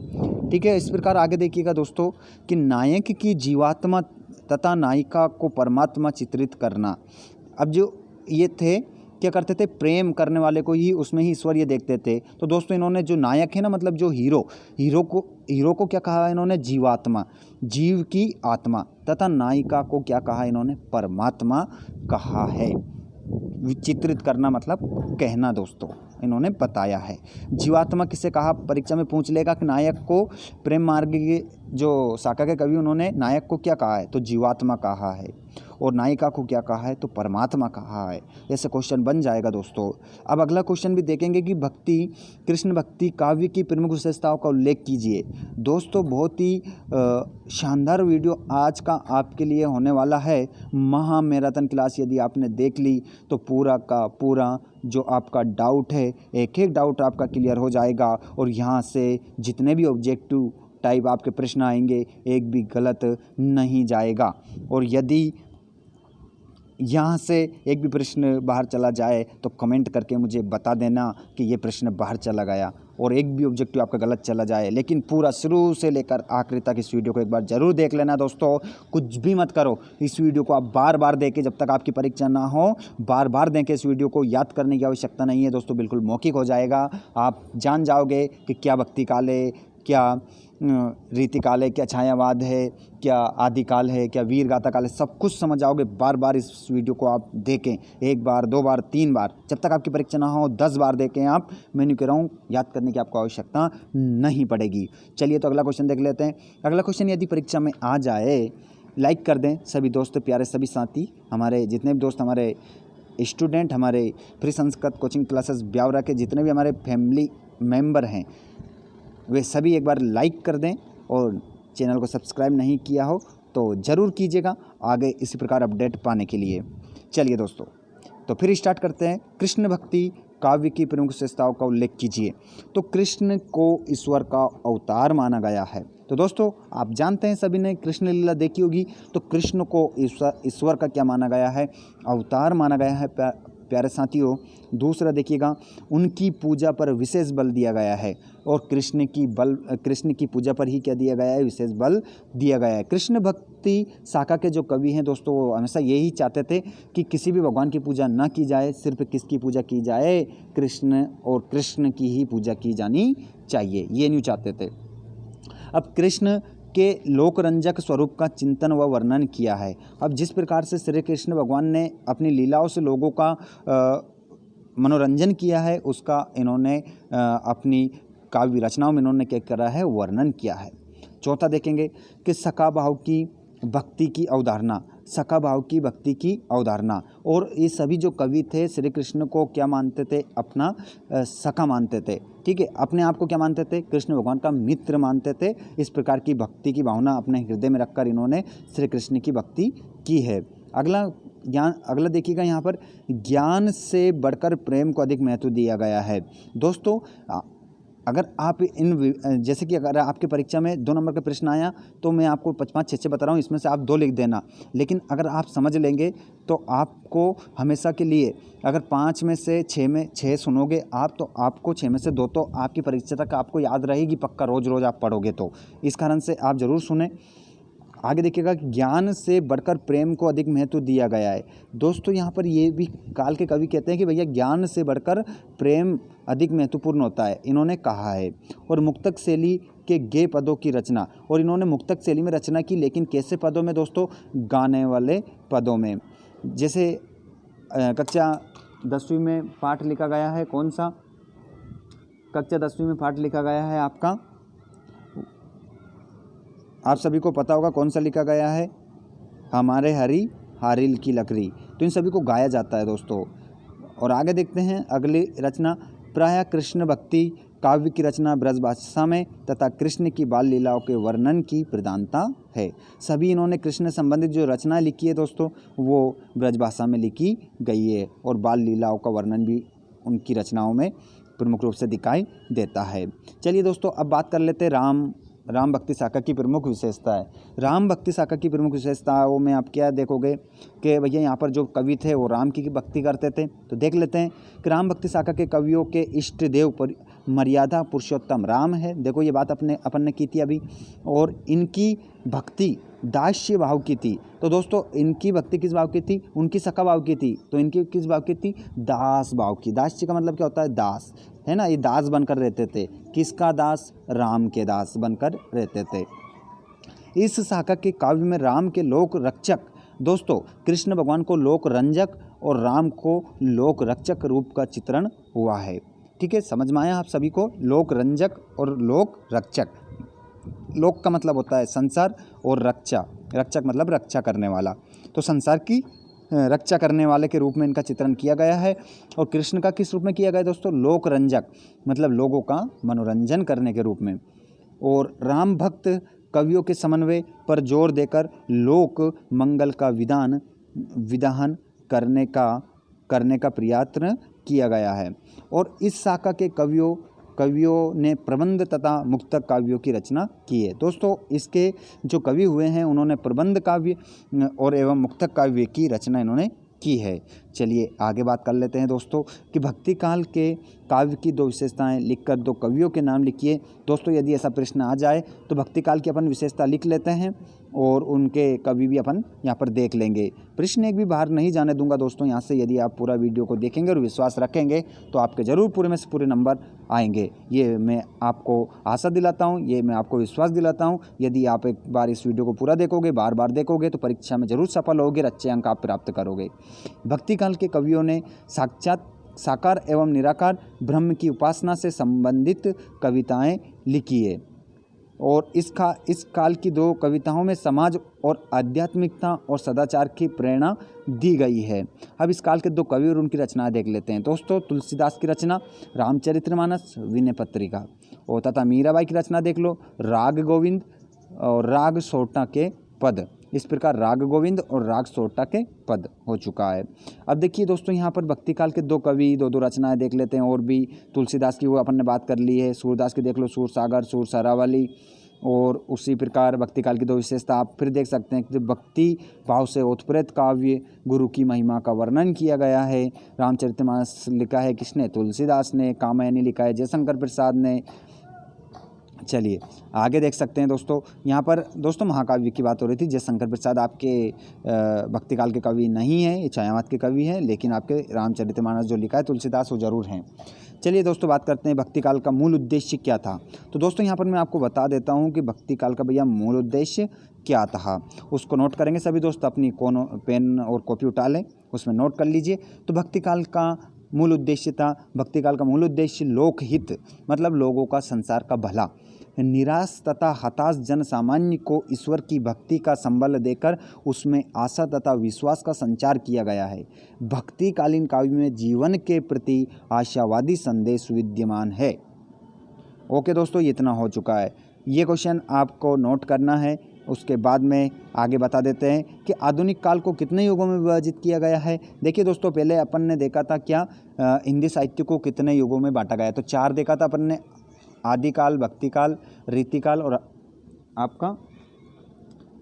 ठीक है। इस प्रकार आगे देखिएगा दोस्तों कि नायक की जीवात्मा तथा नायिका को परमात्मा चित्रित करना। अब जो ये थे क्या करते थे, प्रेम करने वाले को ही उसमें ही ईश्वर ये देखते थे। तो दोस्तों इन्होंने जो नायक है ना, मतलब जो हीरो को क्या कहा इन्होंने, जीवात्मा, जीव की आत्मा, तथा नायिका को क्या कहा इन्होंने, परमात्मा कहा है। विचित्रित करना मतलब कहना दोस्तों इन्होंने बताया है। जीवात्मा किसे कहा, परीक्षा में पूछ लेगा कि नायक को, प्रेम मार्ग के जो शाखा के कवि उन्होंने नायक को क्या कहा है, तो जीवात्मा कहा है। और नायिका को क्या कहा है, तो परमात्मा कहा है। ऐसे क्वेश्चन बन जाएगा दोस्तों। अब अगला क्वेश्चन भी देखेंगे कि कृष्ण भक्ति काव्य की प्रमुख विशेषताओं का उल्लेख कीजिए। दोस्तों बहुत ही शानदार वीडियो आज का आपके लिए होने वाला है। महा मैराथन क्लास यदि आपने देख ली तो पूरा का पूरा जो आपका डाउट है, एक एक डाउट आपका क्लियर हो जाएगा। और यहाँ से जितने भी ऑब्जेक्टिव टाइप आपके प्रश्न आएंगे, एक भी गलत नहीं जाएगा। और यदि यहाँ से एक भी प्रश्न बाहर चला जाए तो कमेंट करके मुझे बता देना कि ये प्रश्न बाहर चला गया, और एक भी ऑब्जेक्टिव आपका गलत चला जाए। लेकिन पूरा शुरू से लेकर आखिरी तक इस वीडियो को एक बार ज़रूर देख लेना दोस्तों। कुछ भी मत करो, इस वीडियो को आप बार बार देखें, जब तक आपकी परीक्षा ना हो बार बार देखें इस वीडियो को। याद करने की आवश्यकता नहीं है दोस्तों, बिल्कुल मौखिक हो जाएगा। आप जान जाओगे कि क्या भक्ति काल है, क्या रीतिकाल है, क्या छायावाद है, क्या आदिकाल है, क्या वीर गाथा काल है, सब कुछ समझ जाओगे। बार बार इस वीडियो को आप देखें, 1 बार 2 बार 3 बार, जब तक आपकी परीक्षा ना हो 10 बार देखें आप। मैं नहीं कह रहा हूँ, याद करने की आपको आवश्यकता नहीं पड़ेगी। चलिए तो अगला क्वेश्चन देख लेते हैं। अगला क्वेश्चन यदि परीक्षा में आ जाए, लाइक कर दें सभी दोस्त प्यारे, सभी साथी, हमारे जितने भी दोस्त, हमारे स्टूडेंट, हमारे free Sanskrit coaching classes Biaora के जितने भी हमारे फैमिली मेम्बर हैं, वे सभी एक बार लाइक कर दें। और चैनल को सब्सक्राइब नहीं किया हो तो ज़रूर कीजिएगा आगे इसी प्रकार अपडेट पाने के लिए। चलिए दोस्तों तो फिर स्टार्ट करते हैं। कृष्ण भक्ति काव्य की प्रमुख विशेषताओं का उल्लेख कीजिए। तो कृष्ण को ईश्वर का अवतार माना गया है। तो दोस्तों आप जानते हैं, सभी ने कृष्ण लीला देखी होगी। तो कृष्ण को ईश्वर का क्या माना गया है, अवतार माना गया है प्यारे साथियों। दूसरा देखिएगा, उनकी पूजा पर विशेष बल दिया गया है। और कृष्ण की पूजा पर ही क्या दिया गया है, विशेष बल दिया गया है। कृष्ण भक्ति शाखा के जो कवि हैं दोस्तों, वो हमेशा यही चाहते थे कि किसी भी भगवान की पूजा ना की जाए, सिर्फ किसकी पूजा की जाए, कृष्ण, और कृष्ण की ही पूजा की जानी चाहिए, ये नहीं चाहते थे। अब कृष्ण के लोकरंजक स्वरूप का चिंतन व वर्णन किया है। अब जिस प्रकार से श्री कृष्ण भगवान ने अपनी लीलाओं से लोगों का मनोरंजन किया है, उसका इन्होंने अपनी काव्य रचनाओं में इन्होंने क्या करा है, वर्णन किया है। चौथा देखेंगे कि सखा भाव की भक्ति की अवधारणा, सखा भाव की भक्ति की अवधारणा। और ये सभी जो कवि थे श्री कृष्ण को क्या मानते थे, अपना सखा मानते थे, ठीक है, अपने आप को क्या मानते थे, कृष्ण भगवान का मित्र मानते थे। इस प्रकार की भक्ति की भावना अपने हृदय में रखकर इन्होंने श्री कृष्ण की भक्ति की है। अगला ज्ञान, अगला देखिएगा यहाँ पर ज्ञान से बढ़कर प्रेम को अधिक महत्व दिया गया है। दोस्तों अगर आप जैसे कि अगर आपकी परीक्षा में 2 नंबर का प्रश्न आया तो मैं आपको 5-5 6-6 बता रहा हूँ, इसमें से आप 2 लिख देना। लेकिन अगर आप समझ लेंगे तो आपको हमेशा के लिए, अगर 5 में से 6 में 6 सुनोगे आप, तो आपको 6 में से 2 तो आपकी परीक्षा तक आपको याद रहेगी पक्का, रोज़ रोज़ आप पढ़ोगे तो। इस कारण से आप ज़रूर सुने। आगे देखिएगा कि ज्ञान से बढ़कर प्रेम को अधिक महत्व दिया गया है। दोस्तों यहाँ पर ये भी काल के कवि कहते हैं कि भैया ज्ञान से बढ़कर प्रेम अधिक महत्वपूर्ण होता है, इन्होंने कहा है। और मुक्तक शैली के गे पदों की रचना, और इन्होंने मुक्तक शैली में रचना की, लेकिन कैसे पदों में दोस्तों? गाने वाले पदों में। जैसे कक्षा 10वीं में पाठ लिखा गया है, कौन सा? कक्षा 10वीं में पाठ लिखा गया है आपका, आप सभी को पता होगा कौन सा लिखा गया है? हमारे हरी हारिल की लकड़ी। तो इन सभी को गाया जाता है दोस्तों। और आगे देखते हैं अगली रचना, प्रायः कृष्ण भक्ति काव्य की रचना ब्रजभाषा में तथा कृष्ण की बाल लीलाओं के वर्णन की प्रधानता है। सभी इन्होंने कृष्ण संबंधित जो रचना लिखी है दोस्तों वो ब्रजभाषा में लिखी गई है, और बाल लीलाओं का वर्णन भी उनकी रचनाओं में प्रमुख रूप से दिखाई देता है। चलिए दोस्तों अब बात कर लेते हैं राम भक्ति शाखा की प्रमुख विशेषता है। राम भक्ति शाखा की प्रमुख विशेषताओं में आप क्या देखोगे कि भैया यहाँ पर जो कवि थे वो राम की भक्ति करते थे। तो देख लेते हैं कि राम भक्ति शाखा के कवियों के इष्ट देव पर मर्यादा पुरुषोत्तम राम है। देखो ये बात अपन ने की थी अभी। और इनकी भक्ति दास्य भाव की थी। तो दोस्तों इनकी भक्ति किस भाव की थी? उनकी सखा भाव की थी। तो इनकी किस भाव की थी? दास भाव की। दास्य का मतलब क्या होता है? दास, है ना। ये दास बनकर रहते थे। किसका दास? राम के दास बनकर रहते थे। इस शाखा के काव्य में राम के लोक रक्षक, दोस्तों कृष्ण भगवान को लोक रंजक और राम को लोक रक्षक रूप का चित्रण हुआ है। ठीक है, समझ में आया आप सभी को? लोक रंजक और लोक रक्षक। लोक का मतलब होता है संसार, और रक्षक मतलब रक्षा करने वाला। तो संसार की रक्षा करने वाले के रूप में इनका चित्रण किया गया है। और कृष्ण का किस रूप में किया गया दोस्तों? लोक रंजक, मतलब लोगों का मनोरंजन करने के रूप में। और राम भक्त कवियों के समन्वय पर जोर देकर लोक मंगल का विधान करने का प्रयत्न किया गया है। और इस शाखा के कवियों ने प्रबंध तथा मुक्तक काव्यों की रचना की है। दोस्तों इसके जो कवि हुए हैं उन्होंने प्रबंध काव्य और एवं मुक्तक काव्य की रचना इन्होंने की है। चलिए आगे बात कर लेते हैं दोस्तों कि भक्ति काल के काव्य की 2 विशेषताएं लिखकर 2 कवियों के नाम लिखिए। दोस्तों यदि ऐसा प्रश्न आ जाए तो भक्ति काल की अपन विशेषता लिख लेते हैं और उनके कवि भी अपन यहाँ पर देख लेंगे। प्रश्न एक भी बाहर नहीं जाने दूंगा दोस्तों यहाँ से। यदि आप पूरा वीडियो को देखेंगे और विश्वास रखेंगे तो आपके ज़रूर पूरे में से पूरे नंबर आएंगे। ये मैं आपको आशा दिलाता हूँ, ये मैं आपको विश्वास दिलाता हूँ। यदि आप एक बार इस वीडियो को पूरा देखोगे, बार बार देखोगे, तो परीक्षा में ज़रूर सफल होगे, अच्छे अंक आप प्राप्त करोगे। भक्ति काल के कवियों ने साकार एवं निराकार ब्रह्म की उपासना से संबंधित कविताएं लिखी है। और इस काल की 2 कविताओं में समाज और आध्यात्मिकता और सदाचार की प्रेरणा दी गई है। अब इस काल के 2 कवि और उनकी रचनाएं देख लेते हैं। दोस्तों तुलसीदास की रचना रामचरितमानस विनय पत्रिका, और तथा मीराबाई की रचना देख लो राग गोविंद और राग सोटा के पद। इस प्रकार राग गोविंद और राग सोटा के पद हो चुका है। अब देखिए दोस्तों यहाँ पर भक्ति काल के 2 कवि 2 रचनाएं देख लेते हैं। और भी तुलसीदास की वो अपन ने बात कर ली है। सूरदास की देख लो सूर सागर, सूर सरावली। और उसी प्रकार भक्ति काल की 2 विशेषता आप फिर देख सकते हैं कि भक्ति भाव से उत्प्रेत काव्य गुरु की महिमा का वर्णन किया गया है। रामचरितमानस लिखा है किसने? तुलसीदास ने। कामायनी लिखा है जयशंकर प्रसाद ने। चलिए आगे देख सकते हैं दोस्तों, यहाँ पर दोस्तों महाकाव्य की बात हो रही थी। जयशंकर प्रसाद आपके भक्ति काल के कवि नहीं हैं, ये छायावाद के कवि हैं, लेकिन आपके रामचरितमानस जो लिखा है तुलसीदास वो जरूर हैं। चलिए दोस्तों बात करते हैं भक्ति काल का मूल उद्देश्य क्या था। तो दोस्तों यहाँ पर मैं आपको बता देता हूँ कि भक्ति काल का भैया मूल उद्देश्य क्या था, उसको नोट करेंगे सभी दोस्त। अपनी पेन और कॉपी उठा लें, उसमें नोट कर लीजिए। तो भक्ति काल का मूल उद्देश्य था, भक्ति काल का मूल उद्देश्य लोकहित, मतलब लोगों का संसार का भला, निराश तथा हताश जन सामान्य को ईश्वर की भक्ति का संबल देकर उसमें आशा तथा विश्वास का संचार किया गया है। भक्तिकालीन काव्य में जीवन के प्रति आशावादी संदेश विद्यमान है। ओके दोस्तों, ये इतना हो चुका है। ये क्वेश्चन आपको नोट करना है उसके बाद में आगे बता देते हैं कि आधुनिक काल को कितने युगों में विभाजित किया गया है। देखिए दोस्तों, पहले अपन ने देखा था क्या हिंदी साहित्य को कितने युगों में बांटा गया है, तो 4 देखा था अपन ने, आदिकाल, भक्तिकाल, रीतिकाल और आपका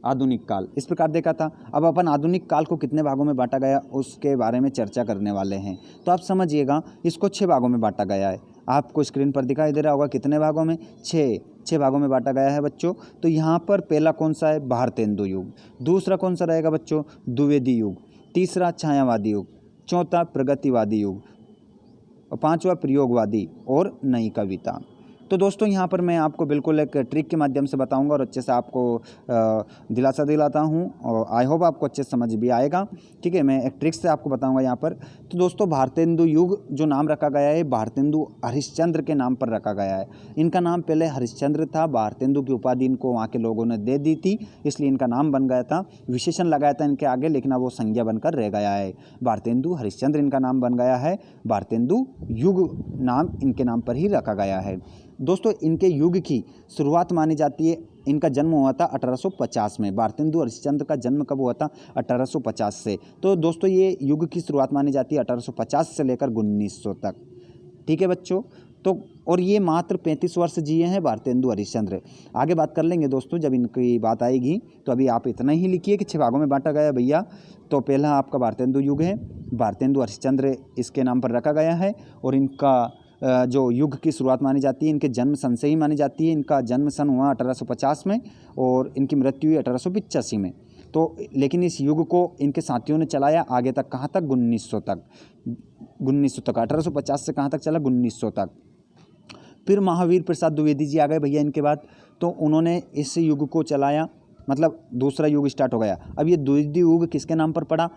आधुनिक काल, इस प्रकार देखा था। अब अपन आधुनिक काल को कितने भागों में बांटा गया उसके बारे में चर्चा करने वाले हैं। तो आप समझिएगा, इसको 6 भागों में बांटा गया है। आपको स्क्रीन पर दिखाई दे रहा होगा कितने भागों में, 6 भागों में बांटा गया है बच्चों। तो यहाँ पर पहला कौन सा है, भारतेंदु युग। दूसरा कौन सा रहेगा बच्चों, द्विवेदी युग। तीसरा छायावादी युग। चौथा प्रगतिवादी युग। और 5वां प्रयोगवादी और नई कविता। तो दोस्तों, यहाँ पर मैं आपको बिल्कुल एक ट्रिक के माध्यम से बताऊंगा और अच्छे से आपको दिलासा दिलाता हूँ और आई होप आपको अच्छे से समझ भी आएगा। ठीक है, मैं एक ट्रिक से आपको बताऊंगा यहाँ पर। तो दोस्तों, भारतेंदु युग जो नाम रखा गया है, भारतेंदु हरिश्चंद्र के नाम पर रखा गया है। इनका नाम पहले हरिश्चंद्र था, भारतेंदु की उपाधि इनको वहाँ के लोगों ने दे दी थी, इसलिए इनका नाम बन गया था, विशेषण लगाया था इनके आगे, लेकिन अब वो संज्ञा बनकर रह गया है। भारतेंदु हरिश्चंद्र इनका नाम बन गया है, भारतेंदु युग नाम इनके नाम पर ही रखा गया है। दोस्तों, इनके युग की शुरुआत मानी जाती है, इनका जन्म हुआ था 1850 में। भारतेंदु हरिश्चंद्र का जन्म कब हुआ था, 1850 से। तो दोस्तों, ये युग की शुरुआत मानी जाती है 1850 से लेकर 1900 तक। ठीक है बच्चों, तो और ये मात्र 35 वर्ष जिए हैं भारतेंदु हरिश्चंद्र। आगे बात कर लेंगे दोस्तों जब इनकी बात आएगी। तो अभी आप इतना ही लिखिए कि 6 भागों में बांटा गया भैया। तो पहला आपका भारतेंदु युग है, भारतेंदु हरिश्चंद्र इसके नाम पर रखा गया है। और इनका जो युग की शुरुआत मानी जाती है, इनके जन्म सन से ही मानी जाती है। इनका जन्म सन हुआ 1850 में और इनकी मृत्यु हुई 1885 में। तो लेकिन इस युग को इनके साथियों ने चलाया आगे तक, कहाँ तक, 1900 तक। 1900 तक, 1850 से कहाँ तक चला, 1900 तक। फिर महावीर प्रसाद द्विवेदी जी आ गए भैया इनके बाद। तो उन्होंने इस युग को चलाया, मतलब दूसरा युग स्टार्ट हो गया। अब ये द्विवेदी युग किसके नाम पर पड़ा,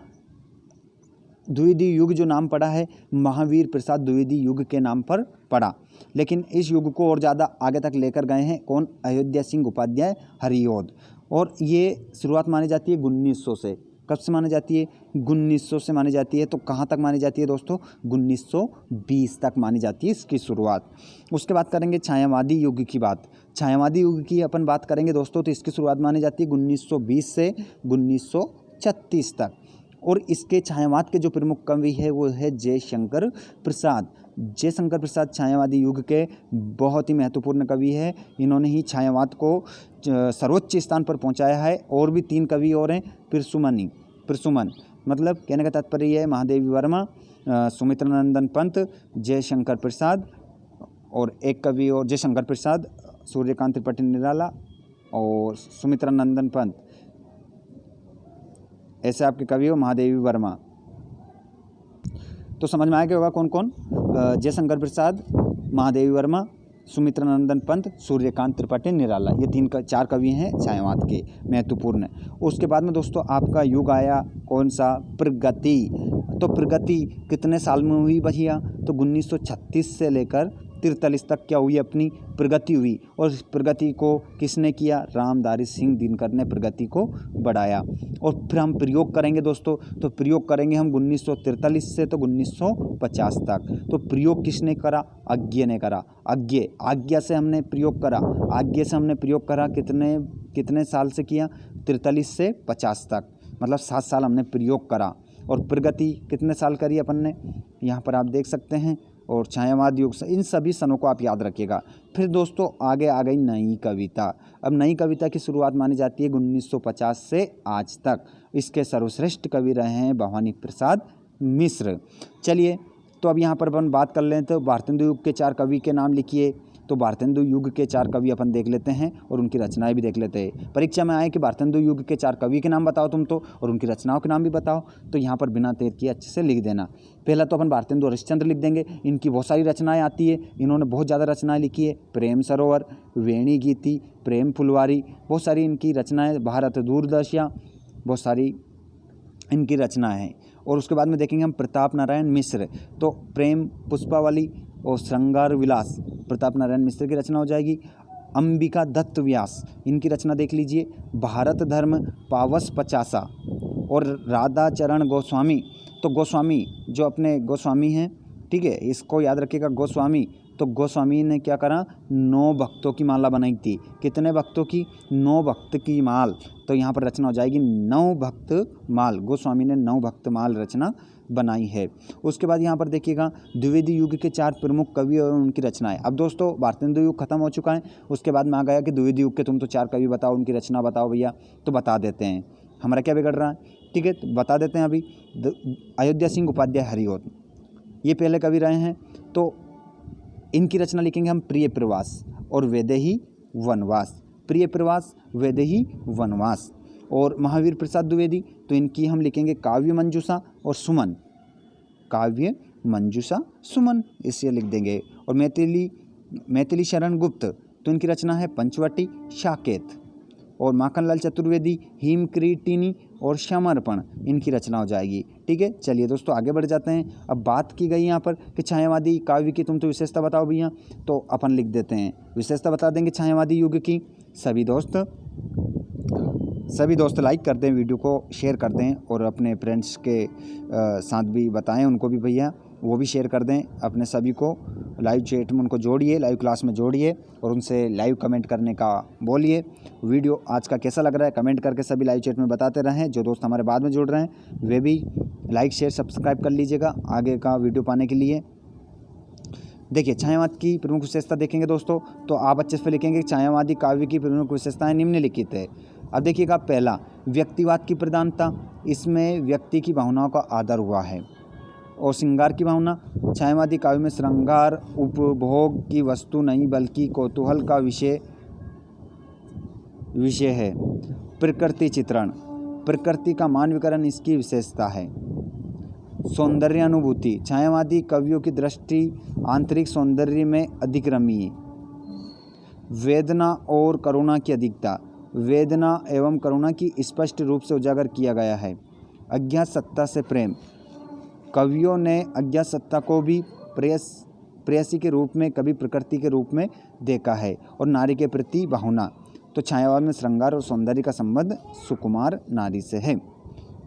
द्विवेदी युग जो नाम पड़ा है, महावीर प्रसाद द्विवेदी युग के नाम पर पड़ा। लेकिन इस युग को और ज़्यादा आगे तक लेकर गए हैं कौन, अयोध्या सिंह उपाध्याय हरिऔध। और ये शुरुआत मानी जाती है 1900 से। कब से मानी जाती है, 1900 से मानी जाती है। तो कहाँ तक मानी जाती है दोस्तों, 1920 तक मानी जाती है इसकी शुरुआत। उसके बाद करेंगे छायावादी युग की बात। छायावादी युग की अपन बात करेंगे दोस्तों, तो इसकी शुरुआत मानी जाती है 1920 से 1936 तक। और इसके छायावाद के जो प्रमुख कवि है वो है जयशंकर प्रसाद। जयशंकर प्रसाद छायावादी युग के बहुत ही महत्वपूर्ण कवि है। इन्होंने ही छायावाद को सर्वोच्च स्थान पर पहुंचाया है। और भी 3 कवि और हैं, पिरसुमन मतलब कहने का तात्पर्य है महादेवी वर्मा, सुमित्रानंदन पंत, जयशंकर प्रसाद और एक कवि और, जयशंकर प्रसाद, सूर्यकांत त्रिपाठी निराला और सुमित्रानंदन पंत, ऐसे आपके कवि हो, महादेवी वर्मा। तो समझ में आ गया होगा कौन कौन, जयशंकर प्रसाद, महादेवी वर्मा, सुमित्रानंदन पंत, सूर्यकांत त्रिपाठी निराला, ये 4 कवि हैं छायावाद के महत्वपूर्ण। उसके बाद में दोस्तों आपका युग आया कौन सा, प्रगति। तो प्रगति कितने साल में हुई भैया, तो 1936 से लेकर 43 तक क्या हुई, अपनी प्रगति हुई। और इस प्रगति को किसने किया, रामधारी सिंह दिनकर ने प्रगति को बढ़ाया। और फिर हम प्रयोग करेंगे दोस्तों, तो प्रयोग करेंगे हम 1943 से तो 1950 तक। तो प्रयोग किसने करा, अज्ञे ने करा। आज्ञा से हमने प्रयोग करा, आज्ञा से हमने प्रयोग करा, कितने साल से किया, 43 से 50 तक, मतलब 7 साल हमने प्रयोग करा। और प्रगति कितने साल करी अपन ने, यहाँ पर आप देख सकते हैं। और छायावाद युग, इन सभी सनों को आप याद रखिएगा। फिर दोस्तों आगे आ गई नई कविता। अब नई कविता की शुरुआत मानी जाती है 1950 से आज तक। इसके सर्वश्रेष्ठ कवि रहे हैं भवानी प्रसाद मिश्र। चलिए, तो अब यहाँ पर अपन बात कर लें तो भारतेंदु युग के 4 कवि के नाम लिखिए। तो भारतेंदु युग के 4 कवि अपन देख लेते हैं और उनकी रचनाएं भी देख लेते हैं। परीक्षा में आए कि भारतेंदु युग के 4 कवि के नाम बताओ तुम तो, और उनकी रचनाओं के नाम भी बताओ। तो यहाँ पर बिना देर किए अच्छे से लिख देना। पहला तो अपन भारतेंदु हरिश्चंद्र लिख देंगे। इनकी बहुत सारी रचनाएं आती है, इन्होंने बहुत ज़्यादा रचनाएं लिखी है। प्रेम सरोवर, वेणी गीति, प्रेम फुलवारी, बहुत सारी इनकी रचनाएँ, भारत दूरदर्शिया, बहुत सारी इनकी रचनाएँ हैं। और उसके बाद में देखेंगे हम प्रताप नारायण मिश्र। तो प्रेम पुष्पावली और श्रृंगार विलास प्रताप नारायण मिश्र की रचना हो जाएगी। अंबिका दत्त व्यास, इनकी रचना देख लीजिए। भारत धर्म पावस पचासा और राधा चरण गोस्वामी। तो गोस्वामी जो अपने गोस्वामी हैं, ठीक है, इसको याद रखिएगा, गोस्वामी तो गोस्वामी ने क्या करा, 9 भक्तों की माला बनाई थी। कितने भक्तों की? 9 भक्त की माल। तो यहाँ पर रचना हो जाएगी 9 भक्त माल। गोस्वामी ने 9 भक्त माल रचना बनाई है। उसके बाद यहाँ पर देखिएगा द्विवेदी युग के 4 प्रमुख कवि और उनकी रचनाएं। अब दोस्तों भारतेंदु युग खत्म हो चुका है, उसके बाद में आ गया कि द्विवेदी युग के तुम तो 4 कवि बताओ, उनकी रचना बताओ भैया। तो बता देते हैं, हमारा क्या बिगड़ रहा है, ठीक है, तो बता देते हैं अभी। अयोध्या सिंह उपाध्याय हरिऔध, ये पहले कवि रहे हैं। तो इनकी रचना लिखेंगे हम प्रिय प्रवास और वैदेही वनवास। प्रिय प्रवास, वैदेही वनवास। और महावीर प्रसाद द्विवेदी, तो इनकी हम लिखेंगे काव्य मंजूषा और सुमन। काव्य मंजूषा सुमन इसे लिख देंगे। और मैथिली शरण गुप्त, तो इनकी रचना है पंचवटी साकेत। और माखनलाल चतुर्वेदी हिमक्रीटिनी और समर्पण, इनकी रचना हो जाएगी। ठीक है, चलिए दोस्तों आगे बढ़ जाते हैं। अब बात की गई यहाँ पर कि छायावादी काव्य की तुम तो विशेषता बताओ भैया, तो अपन लिख देते हैं विशेषता बता देंगे छायावादी युग की। सभी दोस्त लाइक कर दें, वीडियो को शेयर कर दें और अपने फ्रेंड्स के साथ भी बताएं, उनको भी भैया वो भी शेयर कर दें अपने सभी को। लाइव चैट में उनको जोड़िए, लाइव क्लास में जोड़िए और उनसे लाइव कमेंट करने का बोलिए। वीडियो आज का कैसा लग रहा है कमेंट करके सभी लाइव चैट में बताते रहें। जो दोस्त हमारे बाद में जुड़ रहे हैं वे भी लाइक शेयर सब्सक्राइब कर लीजिएगा आगे का वीडियो पाने के लिए। देखिए छायावाद की प्रमुख विशेषता देखेंगे दोस्तों, तो आप अच्छे से लिखेंगे छायावादी काव्य की प्रमुख विशेषताएं निम्नलिखित है। अब देखिएगा, पहला व्यक्तिवाद की प्रधानता, इसमें व्यक्ति की भावनाओं का आदर हुआ है। और श्रृंगार की भावना, छायावादी काव्य में श्रृंगार उपभोग की वस्तु नहीं बल्कि कौतूहल का विषय है। प्रकृति चित्रण, प्रकृति का मानवीकरण इसकी विशेषता है। सौंदर्य अनुभूति, छायावादी कवियों की दृष्टि आंतरिक सौंदर्य में अधिक रमी। वेदना और करुणा की अधिकता, वेदना एवं करुणा की स्पष्ट रूप से उजागर किया गया है। अज्ञात सत्ता से प्रेम, कवियों ने अज्ञात सत्ता को भी प्रेयसी के रूप में, कभी प्रकृति के रूप में देखा है। और नारी के प्रति भावना, तो छायावाद में श्रृंगार और सौंदर्य का संबंध सुकुमार नारी से है।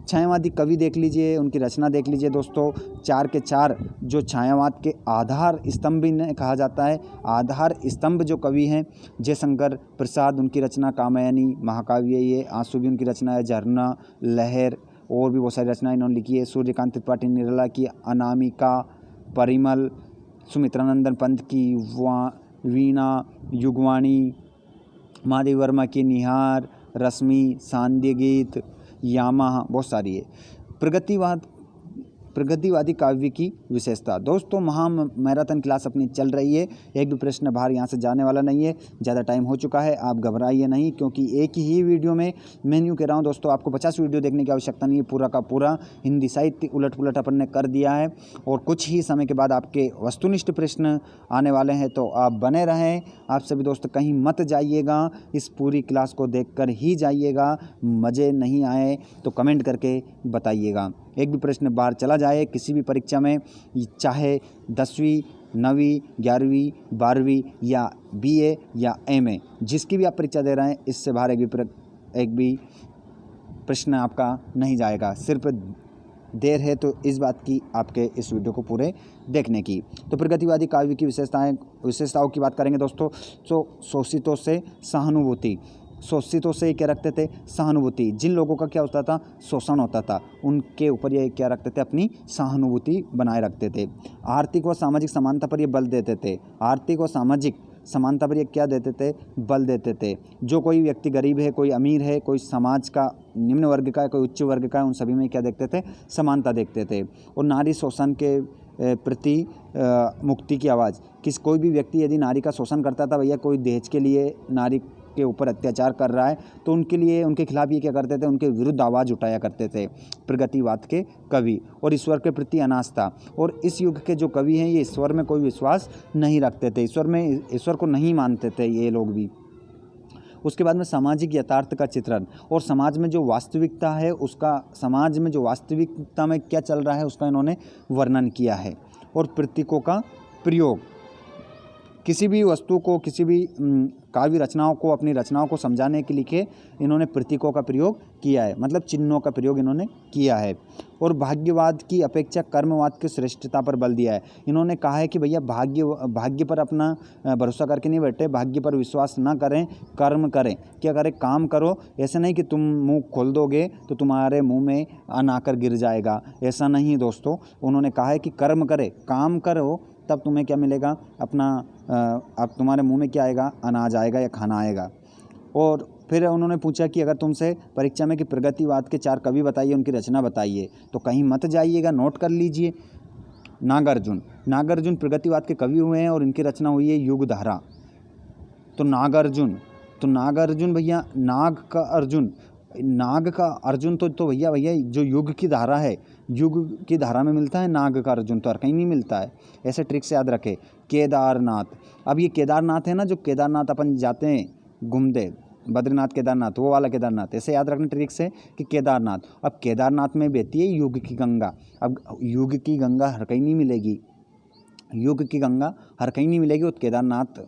छायावादी कवि देख लीजिए, उनकी रचना देख लीजिए दोस्तों, 4 के 4 जो छायावाद के आधार स्तंभ इन्हें कहा जाता है। आधार स्तंभ जो कवि हैं, जयशंकर प्रसाद, उनकी रचना कामयानी महाकाव्य, ये आंसू भी उनकी रचना है। झरना, लहर और भी बहुत सारी रचनाएं इन्होंने लिखी है। सूर्यकांत त्रिपाठी निराला की अनामिका, परिमल, सुमित्रानंदन पंत की वीणा युगवाणी, महादेव वर्मा की निहार, रश्मि, सांध्य गीत, यामाहा, बहुत सारी है। प्रगतिवादी काव्य की विशेषता, दोस्तों महा मैराथन क्लास अपनी चल रही है, एक भी प्रश्न बाहर यहाँ से जाने वाला नहीं है। ज़्यादा टाइम हो चुका है, आप घबराइए नहीं, क्योंकि एक ही वीडियो में मैं यूँ कह रहा हूँ दोस्तों, आपको 50 वीडियो देखने की आवश्यकता नहीं है। पूरा का पूरा हिंदी साहित्य उलट पुलट अपन ने कर दिया है और कुछ ही समय के बाद आपके वस्तुनिष्ठ प्रश्न आने वाले हैं। तो आप बने रहें, आप सभी दोस्त कहीं मत जाइएगा, इस पूरी क्लास को देख कर ही जाइएगा। मज़े नहीं आए तो कमेंट करके बताइएगा। एक भी प्रश्न बाहर चला जाए किसी भी परीक्षा में, चाहे 10वीं 9वीं 11वीं 12वीं या BA या MA, जिसकी भी आप परीक्षा दे रहे हैं, इससे बाहर एक भी प्रश्न आपका नहीं जाएगा। सिर्फ देर है तो इस बात की आपके इस वीडियो को पूरे देखने की। तो प्रगतिवादी काव्य की विशेषताओं की बात करेंगे दोस्तों। तो शोषितों से सहानुभूति, शोषितों से क्या रखते थे? सहानुभूति। जिन लोगों का क्या होता था? शोषण होता था, उनके ऊपर ये क्या रखते थे? अपनी सहानुभूति बनाए रखते थे। आर्थिक और सामाजिक समानता पर ये बल देते थे। आर्थिक और सामाजिक समानता पर ये क्या देते थे? बल देते थे। जो कोई व्यक्ति गरीब है, कोई अमीर है, कोई समाज का निम्न वर्ग का है, कोई उच्च वर्ग का है, उन सभी में क्या देखते थे? समानता देखते थे। और नारी शोषण के प्रति मुक्ति की आवाज़, कोई भी व्यक्ति यदि नारी का शोषण करता था, भैया कोई दहेज के लिए नारी के ऊपर अत्याचार कर रहा है, तो उनके लिए, उनके खिलाफ ये क्या करते थे? उनके विरुद्ध आवाज़ उठाया करते थे प्रगतिवाद के कवि। और ईश्वर के प्रति अनास्था, और इस युग के जो कवि हैं ये ईश्वर में कोई विश्वास नहीं रखते थे, ईश्वर को नहीं मानते थे ये लोग भी। उसके बाद में सामाजिक यथार्थ का चित्रण, और समाज में जो वास्तविकता है उसका, समाज में जो वास्तविकता में क्या चल रहा है उसका इन्होंने वर्णन किया है। और प्रतीकों का प्रयोग, किसी भी वस्तु को, किसी भी काव्य रचनाओं को, अपनी रचनाओं को समझाने के लिए इन्होंने प्रतीकों का प्रयोग किया है, मतलब चिन्हों का प्रयोग इन्होंने किया है। और भाग्यवाद की अपेक्षा कर्मवाद की श्रेष्ठता पर बल दिया है। इन्होंने कहा है कि भैया भाग्य पर अपना भरोसा करके नहीं बैठे, भाग्य पर विश्वास ना करें, कर्म करें। क्या करें? काम करो। ऐसा नहीं कि तुम मुंह खोल दोगे तो तुम्हारे मुंह में अन्न आकर गिर जाएगा, ऐसा नहीं दोस्तों। उन्होंने कहा है कि कर्म करें, काम करो, तब तुम्हें क्या मिलेगा? अपना अब तुम्हारे मुंह में क्या आएगा? अनाज आएगा या खाना आएगा। और फिर उन्होंने पूछा कि अगर तुमसे परीक्षा में कि प्रगतिवाद के 4 कवि बताइए, उनकी रचना बताइए, तो कहीं मत जाइएगा, नोट कर लीजिए। नागार्जुन प्रगतिवाद के कवि हुए हैं और इनकी रचना हुई है युगधारा। तो नागार्जुन भैया, नाग का अर्जुन तो भैया जो युग की धारा है, युग की धारा में मिलता है। नाग का अर्जुन तो हर कहीं नहीं मिलता है। ऐसे ट्रिक से याद रखें। केदारनाथ, अब ये केदारनाथ है ना, जो केदारनाथ अपन जाते हैं घूमते, बद्रीनाथ केदारनाथ, वो वाला केदारनाथ। ऐसे याद रखना ट्रिक से कि केदारनाथ। अब केदारनाथ में बहती है युग की गंगा। अब युग की गंगा हर कहीं नहीं मिलेगी, वो केदारनाथ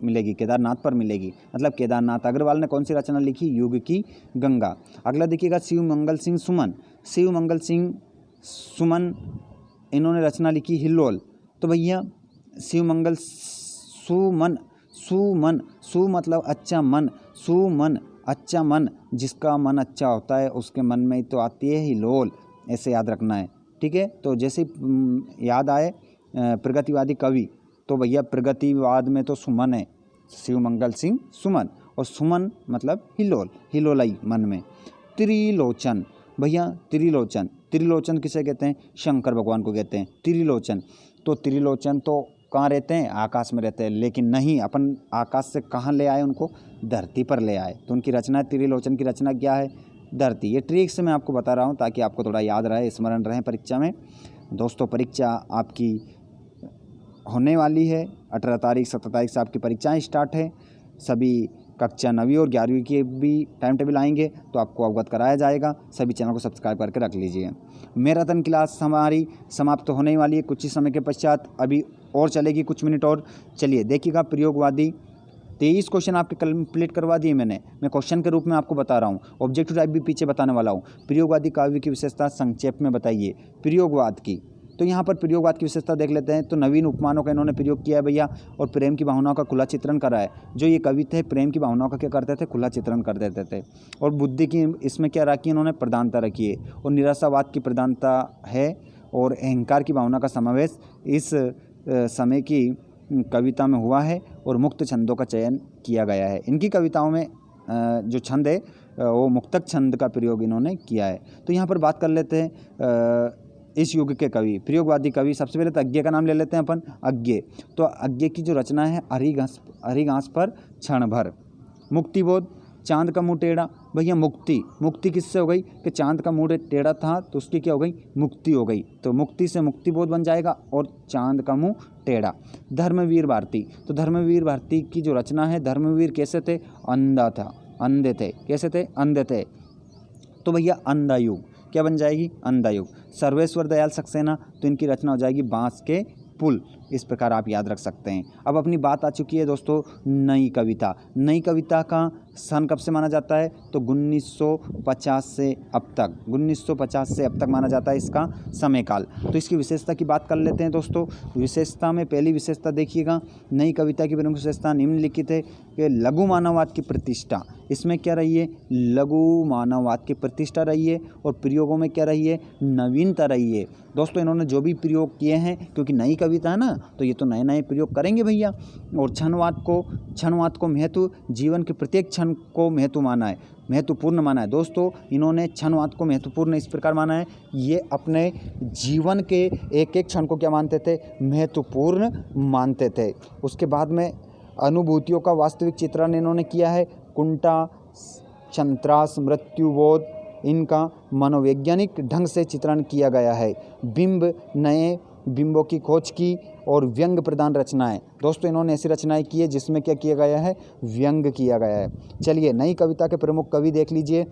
मिलेगी, केदारनाथ पर मिलेगी। मतलब केदारनाथ अग्रवाल ने कौन सी रचना लिखी? युग की गंगा। अगला देखिएगा, शिव मंगल सिंह सुमन इन्होंने रचना लिखी हिल्लोल। तो भैया शिव मंगल सुमन, सु मतलब अच्छा मन, सुमन अच्छा मन, जिसका मन अच्छा होता है उसके मन में तो आती है हिलोल। ऐसे याद रखना है, ठीक है। तो जैसे याद आए प्रगतिवादी कवि, तो भैया प्रगतिवाद में तो सुमन है, शिव मंगल सिंह सुमन, और सुमन मतलब हिलोलाई मन में। त्रिलोचन भैया, त्रिलोचन किसे कहते हैं? शंकर भगवान को कहते हैं त्रिलोचन। तो त्रिलोचन तो कहाँ रहते हैं? आकाश में रहते हैं। लेकिन नहीं, अपन आकाश से कहाँ ले आए उनको? धरती पर ले आए। तो उनकी रचना, त्रिलोचन की रचना क्या है? धरती। ये ट्रिक से मैं आपको बता रहा हूँ ताकि आपको थोड़ा याद रहे, स्मरण रहे परीक्षा में। दोस्तों परीक्षा आपकी होने वाली है 18 तारीख 17 तारीख से आपकी परीक्षाएं स्टार्ट है। सभी कक्षा 9वीं और 11वीं के भी टाइम टेबल आएंगे तो आपको अवगत कराया जाएगा। सभी चैनल को सब्सक्राइब करके रख लीजिए। मैराथन क्लास हमारी समाप्त होने ही वाली है कुछ ही समय के पश्चात, अभी और चलेगी कुछ मिनट और। चलिए देखिएगा, प्रयोगवादी 23 क्वेश्चन आपके कंप्लीट करवा दिए मैं क्वेश्चन के रूप में आपको बता रहा हूँ। ऑब्जेक्टिव टाइप भी पीछे बताने वाला हूँ। प्रयोगवादी काव्य की विशेषता संक्षेप में बताइए प्रयोगवाद की। तो यहाँ पर प्रयोगवाद की विशेषता देख लेते हैं। तो नवीन उपमानों का इन्होंने प्रयोग किया है भैया, और प्रेम की भावनाओं का खुला चित्रण करा है। जो ये कवि थे, प्रेम की भावनाओं का क्या करते थे? खुला चित्रण कर देते थे। और बुद्धि की इसमें क्या रखी? इन्होंने प्रधानता रखी है, और निराशावाद की प्रधानता है, और अहंकार की भावना का समावेश इस समय की कविता में हुआ है, और मुक्त छंदों का चयन किया गया है। इनकी कविताओं में जो छंद है वो मुक्तक छंद का प्रयोग इन्होंने किया है। तो यहाँ पर बात कर लेते हैं इस युग के कवि, प्रयोगवादी कवि। सबसे पहले तो अज्ञे का नाम ले लेते हैं अपन। अज्ञे, तो अज्ञे की जो रचना है हरी घास पर क्षण भर। मुक्तिबोध, चांद का मुंह टेढ़ा। भैया मुक्ति किससे हो गई? कि चांद का मुंह टेढ़ा था तो उसकी क्या हो गई? मुक्ति हो गई। तो मुक्ति से मुक्तिबोध बन जाएगा, और चांद का मुंह टेढ़ा। धर्मवीर भारती, तो धर्मवीर भारती की जो रचना है, धर्मवीर कैसे थे? अंधे थे। कैसे थे? अंधे थे। तो भैया अंधायुग क्या बन जाएगी? अंधायुग। सर्वेश्वर दयाल सक्सेना, तो इनकी रचना हो जाएगी बांस के पुल। इस प्रकार आप याद रख सकते हैं। अब अपनी बात आ चुकी है दोस्तों नई कविता का सन कब से माना जाता है? तो 1950 से अब तक माना जाता है इसका समय काल। तो इसकी विशेषता की बात कर लेते हैं दोस्तों। विशेषता में पहली विशेषता देखिएगा, नई कविता की प्रमुख विशेषता निम्नलिखित है कि लघु मानववाद की प्रतिष्ठा। इसमें क्या रही है? लघु मानववाद की प्रतिष्ठा रही है, और प्रयोगों में क्या रही है? नवीनता रही है। दोस्तों इन्होंने जो भी प्रयोग किए हैं, क्योंकि नई कविता है ना, तो ये तो नए प्रयोग करेंगे भैया। और क्षणवाद को महत्व, जीवन के प्रत्येक क्षण को महत्वपूर्ण माना है। दोस्तों इन्होंने क्षणवाद को महत्वपूर्ण इस प्रकार माना है, ये अपने जीवन के एक एक क्षण को क्या मानते थे? महत्वपूर्ण मानते थे। उसके बाद में अनुभूतियों का वास्तविक चित्रण इन्होंने किया है। कुंठा, संत्रास, मृत्युबोध, इनका मनोवैज्ञानिक ढंग से चित्रण किया गया है। बिंब, नए बिंबों की खोज की, और व्यंग प्रधान रचनाएं। दोस्तों इन्होंने ऐसी रचनाएं की है जिसमें क्या किया गया है? व्यंग किया गया है। चलिए नई कविता के प्रमुख कवि देख लीजिए।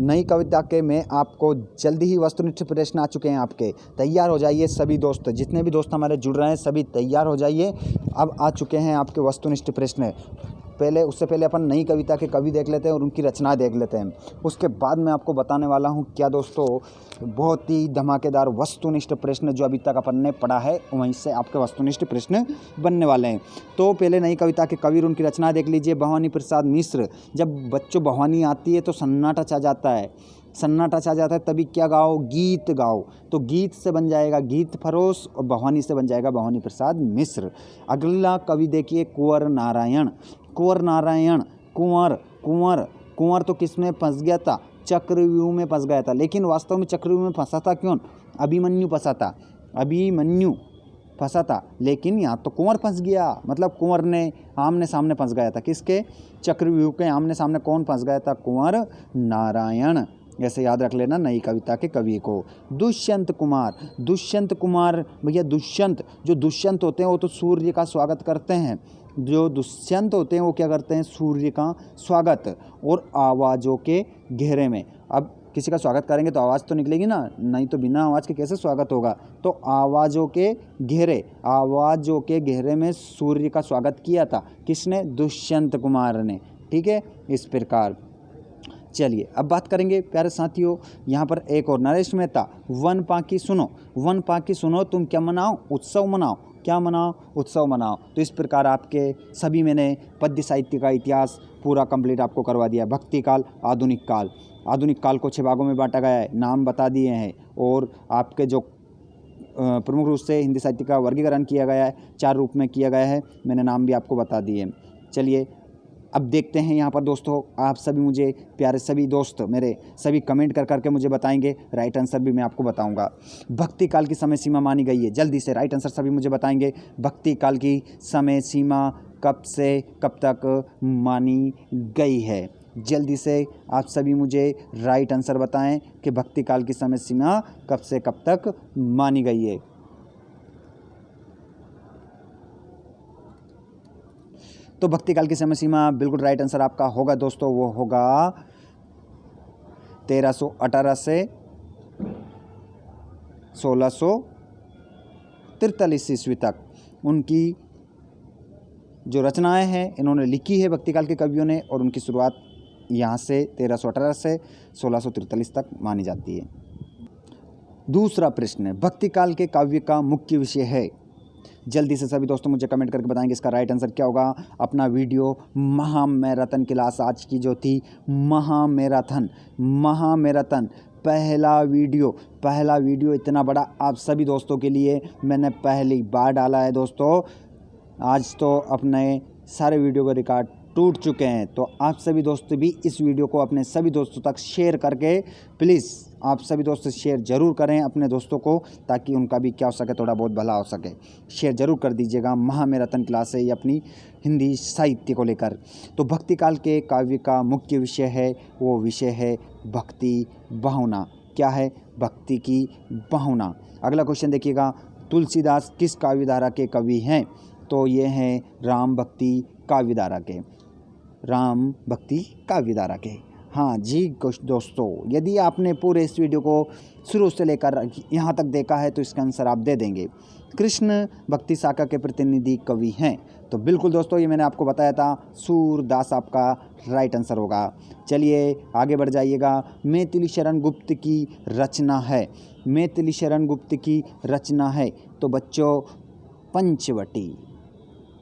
नई कविता के में आपको जल्दी ही वस्तुनिष्ठ प्रश्न आ चुके हैं आपके। तैयार हो जाइए सभी दोस्त, जितने भी दोस्त हमारे जुड़ रहे हैं सभी तैयार हो जाइए। अब आ चुके हैं आपके वस्तुनिष्ठ प्रश्न। पहले उससे पहले अपन नई कविता के कवि देख लेते हैं और उनकी रचना देख लेते हैं। उसके बाद मैं आपको बताने वाला हूँ क्या दोस्तों, बहुत ही धमाकेदार वस्तुनिष्ठ प्रश्न जो अभी तक अपन ने पढ़ा है वहीं से आपके वस्तुनिष्ठ प्रश्न बनने वाले हैं। तो पहले नई कविता के कवि और उनकी रचना देख लीजिए। भवानी प्रसाद मिश्र। जब बच्चों भवानी आती है तो सन्नाटा छा जाता है, सन्नाटा छा जाता है, तभी क्या गाओ, गीत गाओ। तो गीत से बन जाएगा गीत फरोश और भवानी से बन जाएगा भवानी प्रसाद मिश्र। अगला कवि देखिए कुंवर नारायण। कुंवर नारायण, कुंवर कुंवर कुंवर तो किस में फंस गया था, चक्रव्यूह में फंस गया था। लेकिन वास्तव में चक्रव्यूह में फंसा था क्यों, अभिमन्यु फंसा था, अभिमन्यु फंसा था। लेकिन यहाँ तो कुंवर फंस गया, मतलब कुंवर ने आमने सामने फंस गया था। किसके, चक्रव्यूह के आमने सामने कौन फंस गया था, कुंवर नारायण। ऐसे याद रख लेना नई कविता के कवि को। दुष्यंत कुमार। दुष्यंत कुमार भैया, दुष्यंत जो दुष्यंत होते हैं वो तो सूर्य का स्वागत करते हैं। जो दुष्यंत होते हैं वो क्या करते हैं, सूर्य का स्वागत। और आवाज़ों के घेरे में, अब किसी का स्वागत करेंगे तो आवाज़ तो निकलेगी ना, नहीं तो बिना आवाज़ के कैसे स्वागत होगा। तो आवाज़ों के घेरे, आवाज़ों के घेरे में सूर्य का स्वागत किया था। किसने, दुष्यंत कुमार ने। ठीक है, इस प्रकार। चलिए अब बात करेंगे प्यारे साथियों, यहाँ पर एक और नरेश मेहता। वन पाखी सुनो, वन पाखी सुनो तुम क्या मनाओ, उत्सव मनाओ। क्या मनाओ, उत्सव मनाओ। तो इस प्रकार आपके सभी मैंने पद्य साहित्य का इतिहास पूरा कंप्लीट आपको करवा दिया। भक्ति काल, आधुनिक काल। आधुनिक काल को 6 भागों में बांटा गया है, नाम बता दिए हैं। और आपके जो प्रमुख रूप से हिंदी साहित्य का वर्गीकरण किया गया है, 4 रूप में किया गया है, मैंने नाम भी आपको बता दिए। चलिए अब देखते हैं यहाँ पर दोस्तों, आप सभी मुझे प्यारे सभी दोस्त मेरे सभी कमेंट कर करके मुझे बताएंगे, राइट आंसर भी मैं आपको बताऊंगा। भक्ति काल की समय सीमा मानी गई है, जल्दी से राइट आंसर सभी मुझे बताएंगे। भक्ति काल की समय सीमा कब से कब तक मानी गई है, जल्दी से आप सभी मुझे राइट आंसर बताएं कि भक्ति काल की समय सीमा कब से कब तक मानी गई है। तो भक्ति काल की समय सीमा बिल्कुल राइट आंसर आपका होगा दोस्तों, वो होगा 1318 से 1643 ईस्वी तक। उनकी जो रचनाएं हैं इन्होंने लिखी है भक्ति काल के कवियों ने, और उनकी शुरुआत यहाँ से 1318 से 1643 तक मानी जाती है। दूसरा प्रश्न, भक्ति काल के काव्य का मुख्य विषय है। जल्दी से सभी दोस्तों मुझे कमेंट करके बताएंगे इसका राइट आंसर क्या होगा। अपना वीडियो महामैराथन क्लास आज की जो थी, महामैराथन पहला वीडियो इतना बड़ा आप सभी दोस्तों के लिए मैंने पहली बार डाला है दोस्तों। आज तो अपने सारे वीडियो का रिकॉर्ड टूट चुके हैं। तो आप सभी दोस्त भी इस वीडियो को अपने सभी दोस्तों तक शेयर करके, प्लीज़ आप सभी दोस्त शेयर ज़रूर करें अपने दोस्तों को, ताकि उनका भी क्या हो सके, थोड़ा बहुत भला हो सके। शेयर ज़रूर कर दीजिएगा महामैराथन क्लास है ये अपनी हिंदी साहित्य को लेकर। तो भक्ति काल के काव्य का मुख्य विषय है, वो विषय है भक्ति भावना। क्या है, भक्ति की भावना। अगला क्वेश्चन देखिएगा, तुलसीदास किस काव्यधारा के कवि हैं। तो ये हैं राम भक्ति काव्यधारा के, राम भक्ति काव्यधारा के। हाँ जी दोस्तों, यदि आपने पूरे इस वीडियो को शुरू से लेकर यहाँ तक देखा है तो इसका आंसर आप दे देंगे। कृष्ण भक्ति शाखा के प्रतिनिधि कवि हैं। तो बिल्कुल दोस्तों, ये मैंने आपको बताया था, सूरदास आपका राइट आंसर होगा। चलिए आगे बढ़ जाइएगा। मैथिली शरण गुप्त की रचना है, मैथिली शरण गुप्त की रचना है। तो बच्चों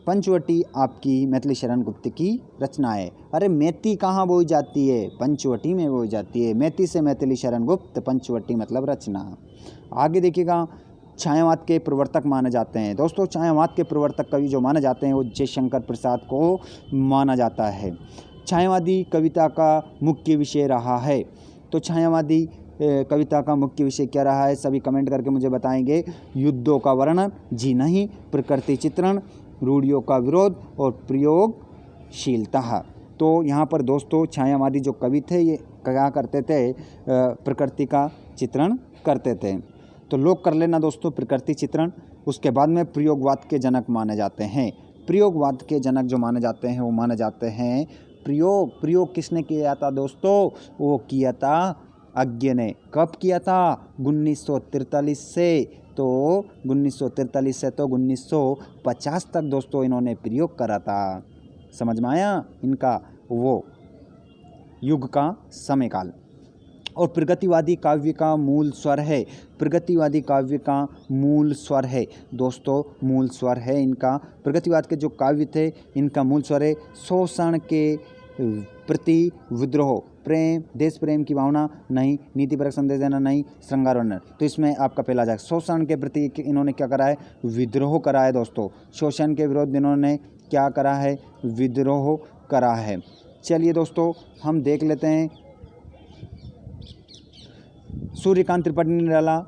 पंचवटी आपकी मैथिली शरण गुप्त की रचना है। अरे मैती कहाँ बोई जाती है, पंचवटी में बोई जाती है। मैती से मैथिली शरण गुप्त, पंचवटी मतलब रचना। आगे देखिएगा, छायावाद के प्रवर्तक माने जाते हैं। दोस्तों छायावाद के प्रवर्तक कवि जो माने जाते हैं वो जयशंकर प्रसाद को माना जाता है। छायावादी कविता का मुख्य विषय रहा है। तो छायावादी कविता का मुख्य विषय क्या रहा है, सभी कमेंट करके मुझे बताएंगे। युद्धों का वर्णन, जी नहीं, प्रकृति चित्रण, रूढ़ियों का विरोध और प्रयोगशीलता। तो यहाँ पर दोस्तों छायावादी जो कवि थे ये क्या करते थे, प्रकृति का चित्रण करते थे। तो लोग कर लेना दोस्तों प्रकृति चित्रण। उसके बाद में प्रयोगवाद के जनक माने जाते हैं। प्रयोगवाद के जनक जो माने जाते हैं वो माने जाते हैं प्रयोग किसने किया था दोस्तों, वो किया था अज्ञ ने। कब किया था, 1943 से। तो 1943 से तो 1950 तक दोस्तों इन्होंने प्रयोग करा था। समझ में आया इनका वो युग का समयकाल। और प्रगतिवादी काव्य का मूल स्वर है, प्रगतिवादी काव्य का मूल स्वर है दोस्तों, मूल स्वर है इनका। प्रगतिवाद के जो काव्य थे इनका मूल स्वर है शोषण के प्रति विद्रोह, प्रेम, देश प्रेम की भावना नहीं, नीतिपरक संदेश देना नहीं, श्रृंगार वर्णन। तो इसमें आपका पहला जाएगा शोषण के प्रति इन्होंने क्या करा है, विद्रोह करा है दोस्तों। शोषण के विरोध इन्होंने क्या करा है, विद्रोह करा है। चलिए दोस्तों हम देख लेते हैं सूर्यकांत त्रिपाठी निराला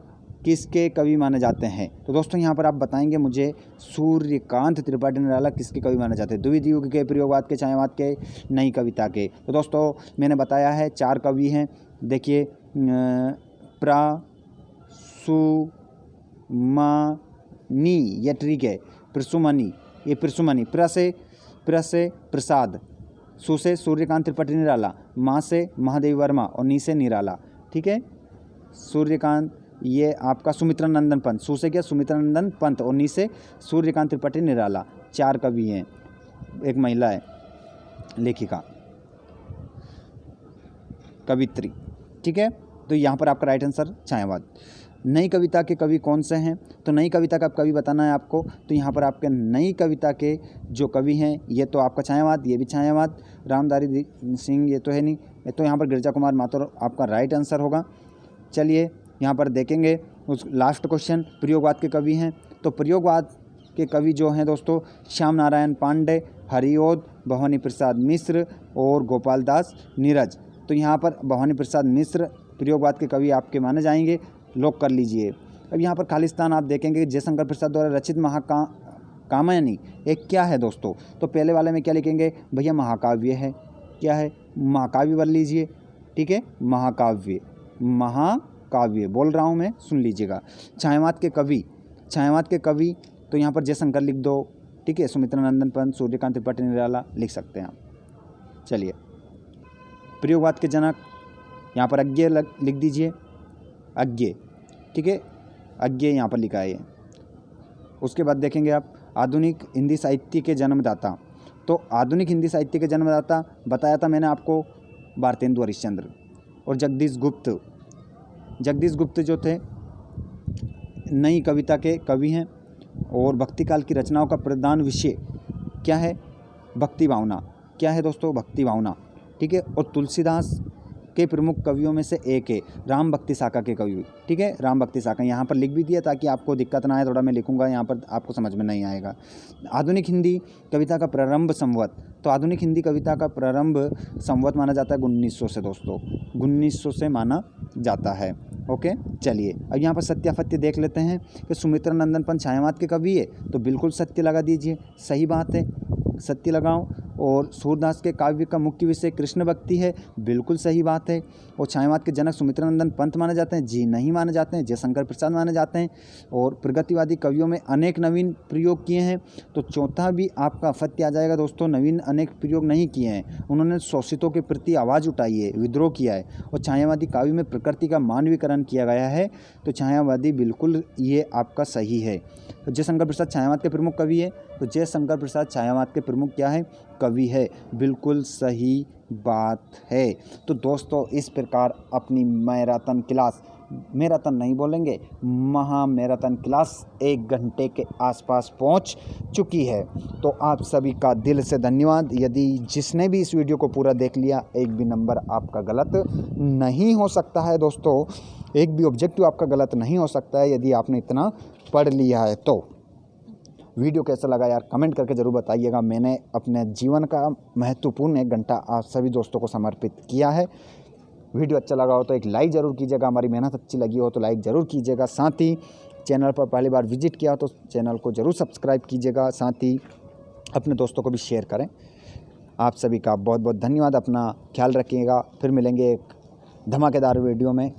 किसके कवि माने जाते हैं। तो दोस्तों यहाँ पर आप बताएंगे मुझे सूर्यकांत त्रिपाठी निराला किसके कवि माने जाते हैं। द्विविध युग के, प्रयोगवाद के, छायावाद के, नई कविता के। तो दोस्तों मैंने बताया है 4 कवि हैं। देखिए प्रसुमनी, ये ट्रिक है, प्रसुमनी, ये प्रसुमनी, प्र से प्रसाद, सु से सूर्यकांत त्रिपाठी निराला, माँ से महादेवी वर्मा और नी से निराला। ठीक है, सूर्यकांत ये आपका सुमित्रा नंदन पंत, सु से क्या सुमित्रा नंदन पंत और नी से सूर्यकांत त्रिपाठी निराला। 4 कवि हैं, एक महिला है लेखिका, कवित्री। ठीक है, तो यहाँ पर आपका राइट आंसर छायावाद। नई कविता के कवि कौन से हैं, तो नई कविता का कवि बताना है आपको। तो यहाँ पर आपके नई कविता के जो कवि हैं ये तो आपका छायावाद, ये भी छायावाद, रामधारी सिंह ये तो है नहीं, ये तो यहाँ पर गिरिजा कुमार माथुर आपका राइट आंसर होगा। चलिए यहाँ पर देखेंगे उस लास्ट क्वेश्चन, प्रयोगवाद के कवि हैं। तो प्रयोगवाद के कवि जो हैं दोस्तों श्याम नारायण पांडे, हरिओद, भवानी प्रसाद मिश्र और गोपाल दास नीरज। तो यहाँ पर भवानी प्रसाद मिश्र प्रयोगवाद के कवि आपके माने जाएंगे, लॉक कर लीजिए। अब यहाँ पर खालिस्तान आप देखेंगे जयशंकर प्रसाद द्वारा रचित महाकामयानी एक क्या है दोस्तों। तो पहले वाले में क्या लिखेंगे भैया, महाकाव्य है। क्या है, महाकाव्य बन लीजिए। ठीक है, महाकाव्य, महाकाव्य बोल रहा हूँ मैं, सुन लीजिएगा। छायावाद के कवि, छायावाद के कवि तो यहाँ पर जयशंकर लिख दो। ठीक है, सुमित्रा नंदन पंत, सूर्यकांत त्रिपाठी निराला लिख सकते हैं आप। चलिए, प्रयोगवाद के जनक यहाँ पर अज्ञेय लिख दीजिए, अज्ञेय। ठीक है, अज्ञेय यहाँ पर लिखा है। उसके बाद देखेंगे आप आधुनिक हिंदी साहित्य के जन्मदाता। तो आधुनिक हिंदी साहित्य के जन्मदाता बताया था मैंने आपको, भारतेंदु हरिश्चंद्र और जगदीश गुप्त। जगदीश गुप्त जो थे नई कविता के कवि हैं और भक्ति काल की रचनाओं का प्रधान विषय क्या है, भक्ति भावना। क्या है दोस्तों, भक्ति भावना। ठीक है, और तुलसीदास के प्रमुख कवियों में से एक है राम भक्ति शाखा के कवि। ठीक है, राम भक्ति शाखा यहाँ पर लिख भी दिया ताकि आपको दिक्कत ना आए, थोड़ा मैं लिखूंगा यहाँ पर आपको समझ में नहीं आएगा। आधुनिक हिंदी कविता का प्रारंभ संवत। तो आधुनिक हिंदी कविता का प्रारंभ संवत माना जाता है 1900 से दोस्तों, 1900 से माना जाता है। ओके, चलिए अब यहाँ पर सत्यापत्य देख लेते हैं कि सुमित्रा नंदन पंत छायावाद के कवि है, तो बिल्कुल सत्य लगा दीजिए, सही बात है, सत्य लगाओ। और सूरदास के काव्य का मुख्य विषय कृष्ण भक्ति है, बिल्कुल सही बात है। और छायावाद के जनक सुमित्रा नंदन पंत माने जाते हैं, जी नहीं माने जाते हैं, जयशंकर प्रसाद माने जाते हैं। और प्रगतिवादी कवियों में अनेक नवीन प्रयोग किए हैं, तो चौथा भी आपका सत्य आ जाएगा दोस्तों, नवीन अनेक प्रयोग नहीं किए हैं, उन्होंने शोषितों के प्रति आवाज़ उठाई है, विद्रोह किया है। और छायावादी काव्य में प्रकृति का मानवीकरण किया गया है, तो छायावादी बिल्कुल ये आपका सही है। तो जयशंकर प्रसाद छायावाद के प्रमुख कवि है, तो जयशंकर प्रसाद छायावाद के प्रमुख क्या है, कवि है, बिल्कुल सही बात है। तो दोस्तों इस प्रकार अपनी मैराथन क्लास, मैराथन नहीं बोलेंगे, महा मैराथन क्लास 1 घंटे के आसपास पहुंच चुकी है। तो आप सभी का दिल से धन्यवाद। यदि जिसने भी इस वीडियो को पूरा देख लिया, एक भी नंबर आपका गलत नहीं हो सकता है दोस्तों, एक भी ऑब्जेक्टिव आपका गलत नहीं हो सकता है यदि आपने इतना पढ़ लिया है। तो वीडियो कैसा लगा यार कमेंट करके ज़रूर बताइएगा। मैंने अपने जीवन का महत्वपूर्ण 1 घंटा आप सभी दोस्तों को समर्पित किया है। वीडियो अच्छा लगा हो तो एक लाइक ज़रूर कीजिएगा, हमारी मेहनत अच्छी लगी हो तो लाइक ज़रूर कीजिएगा। साथ ही चैनल पर पहली बार विजिट किया हो तो चैनल को ज़रूर सब्सक्राइब कीजिएगा, साथ ही अपने दोस्तों को भी शेयर करें। आप सभी का बहुत बहुत धन्यवाद, अपना ख्याल रखिएगा। फिर मिलेंगे एक धमाकेदार वीडियो में।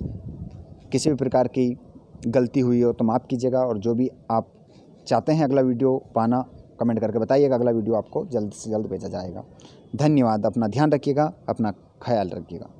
किसी भी प्रकार की गलती हुई हो तो माफ़ कीजिएगा, और जो भी आप चाहते हैं अगला वीडियो पाना कमेंट करके बताइएगा, अगला वीडियो आपको जल्द से जल्द भेजा जाएगा। धन्यवाद, अपना ध्यान रखिएगा, अपना ख्याल रखिएगा।